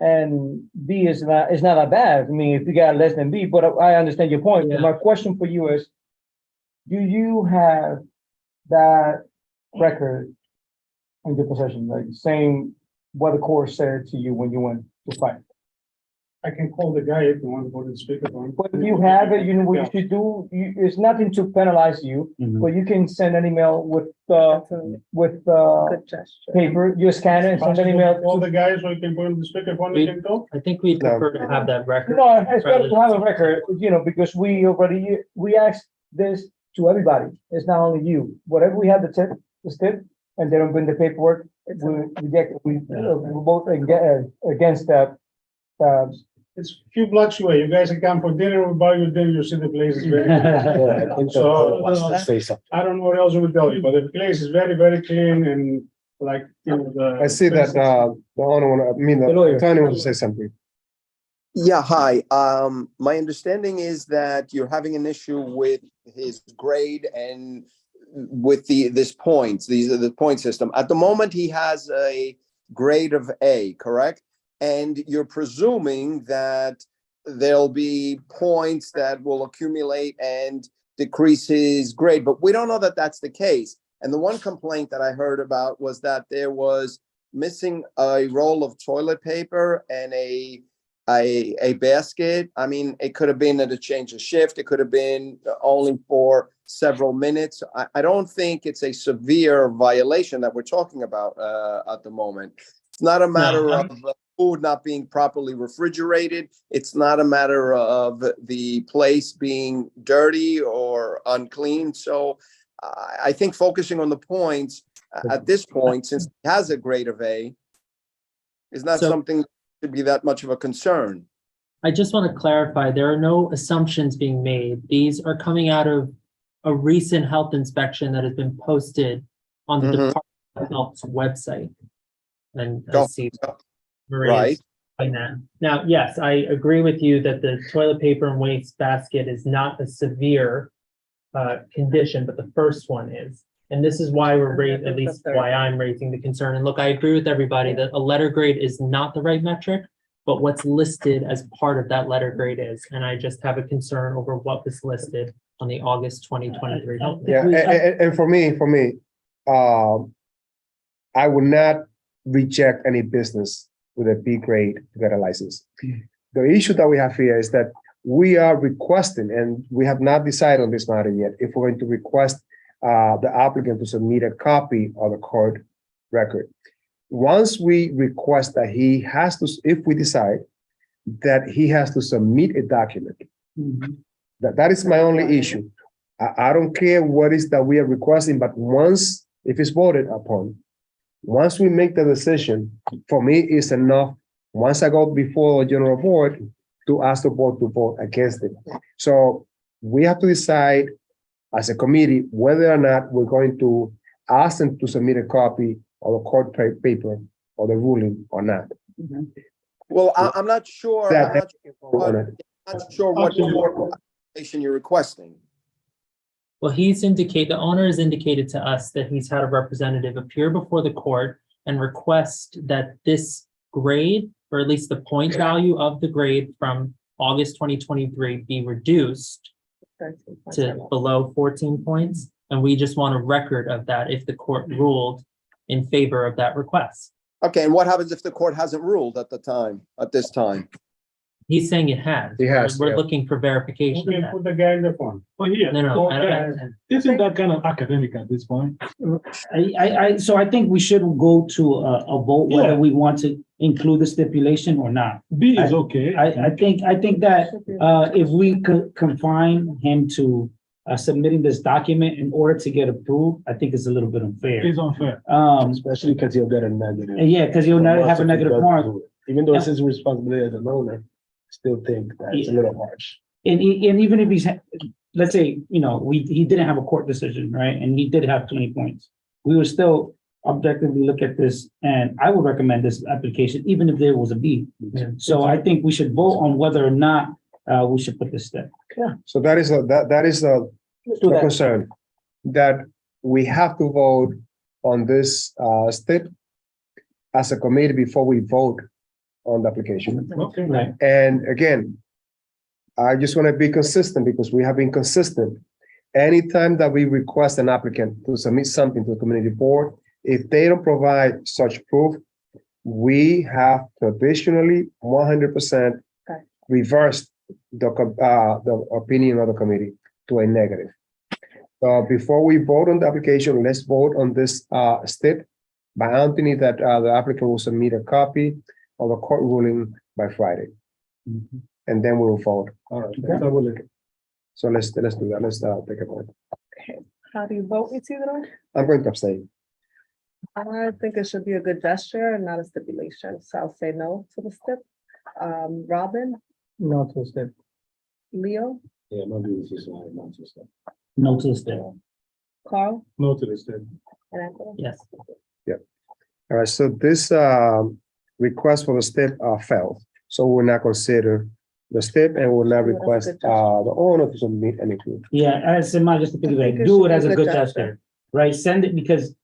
and B is not, it's not that bad. I mean, if you got less than B, but I understand your point. Yeah. My question for you is, do you have that record in your possession, like saying what the court said to you when you went to fight? I can call the guy if you want to go to the speakerphone. But if you have it, you know what you should do, it's nothing to penalize you, Mhm. but you can send an email with, with, Good gesture. paper, you scan it, and send an email. All the guys, so you can put on the speakerphone, We- you can talk. I think we'd prefer to have that record. No, it's better to have a record, you know, because we asked this to everybody. It's not only you. Whatever we have the tip, and they don't bring the paperwork, we vote against that. It's a few blocks away. You guys can come for dinner, we'll buy you dinner, you see the place is very. Yeah, I think So, that wants to say something. I don't know what else I would tell you, but the place is very, very clean and like, you know, the. I see that, the owner, The lawyer. the attorney wants to say something. Yeah, hi. My understanding is that you're having an issue with his grade and with this points. These are the point system. At the moment, he has a grade of A, correct? And you're presuming that there'll be points that will accumulate and decrease his grade, but we don't know that that's the case. And the one complaint that I heard about was that there was missing a roll of toilet paper and a basket. I mean, it could have been at a change of shift. It could have been only for several minutes. I don't think it's a severe violation that we're talking about at the moment. It's not a matter of food not being properly refrigerated. It's not a matter of the place being dirty or unclean. So I think focusing on the points at this point, since he has a grade of A, is not So- something should be that much of a concern. I just want to clarify, there are no assumptions being made. These are coming out of a recent health inspection that has been posted on the Mhm. Department of Health's website. And I Go- see Right. Maria's doing that. Now, yes, I agree with you that the toilet paper and waste basket is not a severe condition, but the first one is. And this is why we're raising, at least why I'm raising the concern. And look, I agree with everybody that a letter grade is not the right metric, but what's listed as part of that letter grade is. And I just have a concern over what was listed on the August 2023. Yeah, and for me, I would not reject any business with a B grade to get a license. The issue that we have here is that we are requesting, and we have not decided on this matter yet, if we're going to request the applicant to submit a copy of the court record. Once we request that he has to, if we decide that he has to submit a document, that is my only issue. I don't care what is that we are requesting, but once, if it's voted upon, once we make the decision, for me, it's enough. Once I go before the general board to ask the board to vote against it. So we have to decide as a committee whether or not we're going to ask them to submit a copy of the court paper or the ruling or not. Well, I'm not sure. That- I'm not sure what application you're requesting. Well, the owner has indicated to us that he's had a representative appear before the court and request that this grade, or at least the point value of the grade from August 2023 be reduced to below 14 points. And we just want a record of that if the court ruled in favor of that request. Okay, and what happens if the court hasn't ruled at this time? He's saying it has. He has, We're yeah. looking for verification. of that. Put the guy in the phone. Oh, yeah. No, Isn't that kind of academic at this point? So I think we should go to a vote whether Yeah. we want to include the stipulation or not. B is okay. I think that if we could confine him to submitting this document in order to get approved, I think it's a little bit unfair. It's unfair. Especially because you'll get a negative. Yeah, because you'll not have a negative mark. Even though it's his responsibility as a owner, still think that it's a little harsh. And even if he's, let's say, he didn't have a court decision, right? And he did have 20 points. We would still objectively look at this, and I would recommend this application, even if there was a B. So I think we should vote on whether or not we should put this step. So that is the concern, that we have to vote on this step as a committee before we vote on the application. Okay. Right. And again, I just want to be consistent because we have been consistent. Anytime that we request an applicant to submit something to the community board, if they don't provide such proof, we have traditionally 100% reversed the opinion of the committee to a negative. Before we vote on the application, let's vote on this step by Anthony that the applicant will submit a copy of the court ruling by Friday. And then we will vote. All right. So let's do that. Let's take a vote. Okay, how do you vote, Isidro? I'm going to abstain. I think it should be a good gesture and not a stipulation, so I'll say no to the stip. Robin, No to the step. Leo, Yeah, my view is just not just that. No to the step. Carl, No to the step. and Anthony. Yes. All right, so this request for the step failed. So we'll not consider the step and will not request the owner to submit any proof. Yeah, as in my, just to I think piggyback, it do should it be as a a good good gesture. gesture, right? Send it because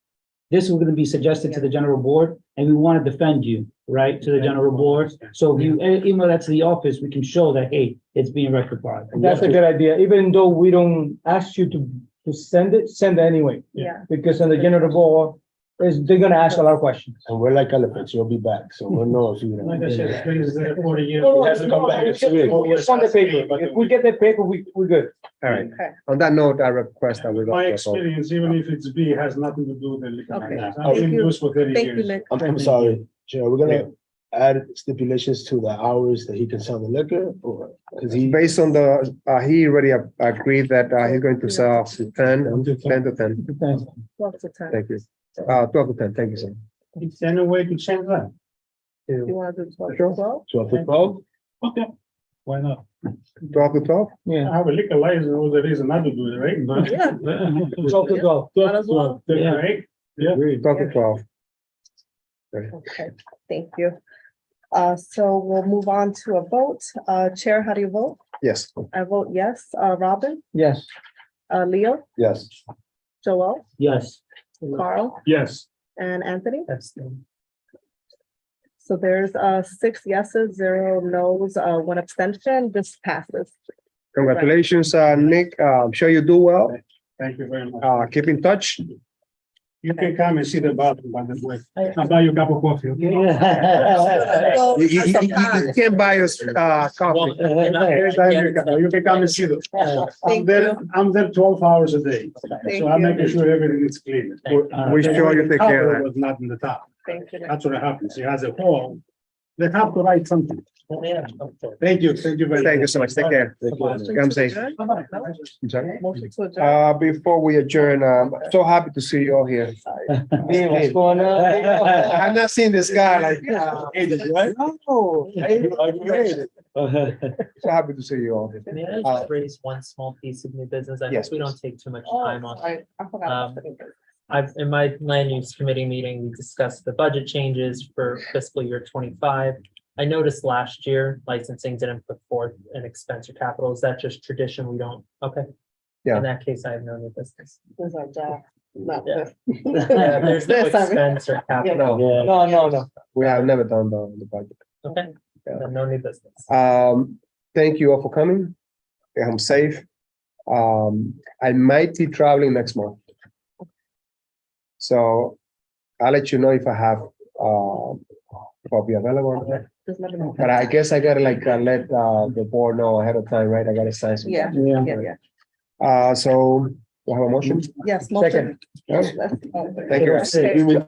this is going to be suggested to the general board and we want to defend you, right, to the general board. So if you email that to the office, we can show that, hey, it's being rectified. That's a good idea, even though we don't ask you to send it anyway. Yeah. Because on the general board, they're gonna ask a lot of questions. And we're like elephants, you'll be back, so we'll know if you. Like I said, it's been there 40 years. No, It hasn't come back. it's just on the paper. If we get the paper, we're good. All right. Okay. On that note, I request that we go. My to a vote. experience, even if it's B, has nothing to do with the liquor Okay. license. Thank I've been you. used for 30 Thank you, years. Nick. I'm sorry, Chair, we're gonna add stipulations to the hours that he can sell the liquor, or, because he. Based on the, he already agreed that he's going to sell to 10 to 10. 12 to 10. Thank you. 12 to 10, thank you, sir. It's any way to change that. You to, want to do 12 Sure. to 12? 12 to 12? Okay, why not? 12 to 12? Yeah. I have a liquor license, was the reason not to do it, right? But- Yeah. 12 to 12. Might as well. Yeah, right? Yeah. 12 to 12. Okay, thank you. So we'll move on to a vote. Chair, how do you vote? Yes. I vote yes. Robin, Yes. Leo, Yes. Joel, Yes. Carl, Yes. and Anthony. abstain. So there's 6 yeses, 0 nos, 1 abstention. This passes. Congratulations, Nick. I'm sure you do well. Thank you very much. Keep in touch. You can come and see the bathroom, by the way. I'll buy you a cup of coffee, okay? Well, You can't buy us coffee. You can come and see them. I'm there 12 hours a day, Thank so I'm you. making sure everything is clean. We sure you take care of Cover that. was not in the top. Thank you. That's what happens. He has a hole. They have to write something. Thank you very much. Thank you so much. Take care. Come safe. Bye-bye. I'm sorry. Motion to adjourn. Before we adjourn, I'm so happy to see you all here. What's going on? I've not seen this guy like. Right? No. So happy to see you all. May I just raise one small piece of new business? I hope Yes, we don't please. take too much Oh, time on. sorry, I forgot. about the- In my land use committee meeting, we discussed the budget changes for fiscal year 25. I noticed last year licensing didn't put forth an expense or capital. Is that just tradition? We don't, okay. Yeah. In that case, I have no new business. This is our job. Not Yeah. this. Yeah, There's no This, I mean- expense or capital. No. We have never done the budget. Okay, then no new business. Thank you all for coming. I'm safe. I might be traveling next month. So I'll let you know if I have, if I'll be available. Just let me know. But I guess I gotta like let the board know ahead of time, right? I gotta sign some. Yeah, yeah. So we have a motion. Yes, motion. Second. Yes. Thank you. Okay.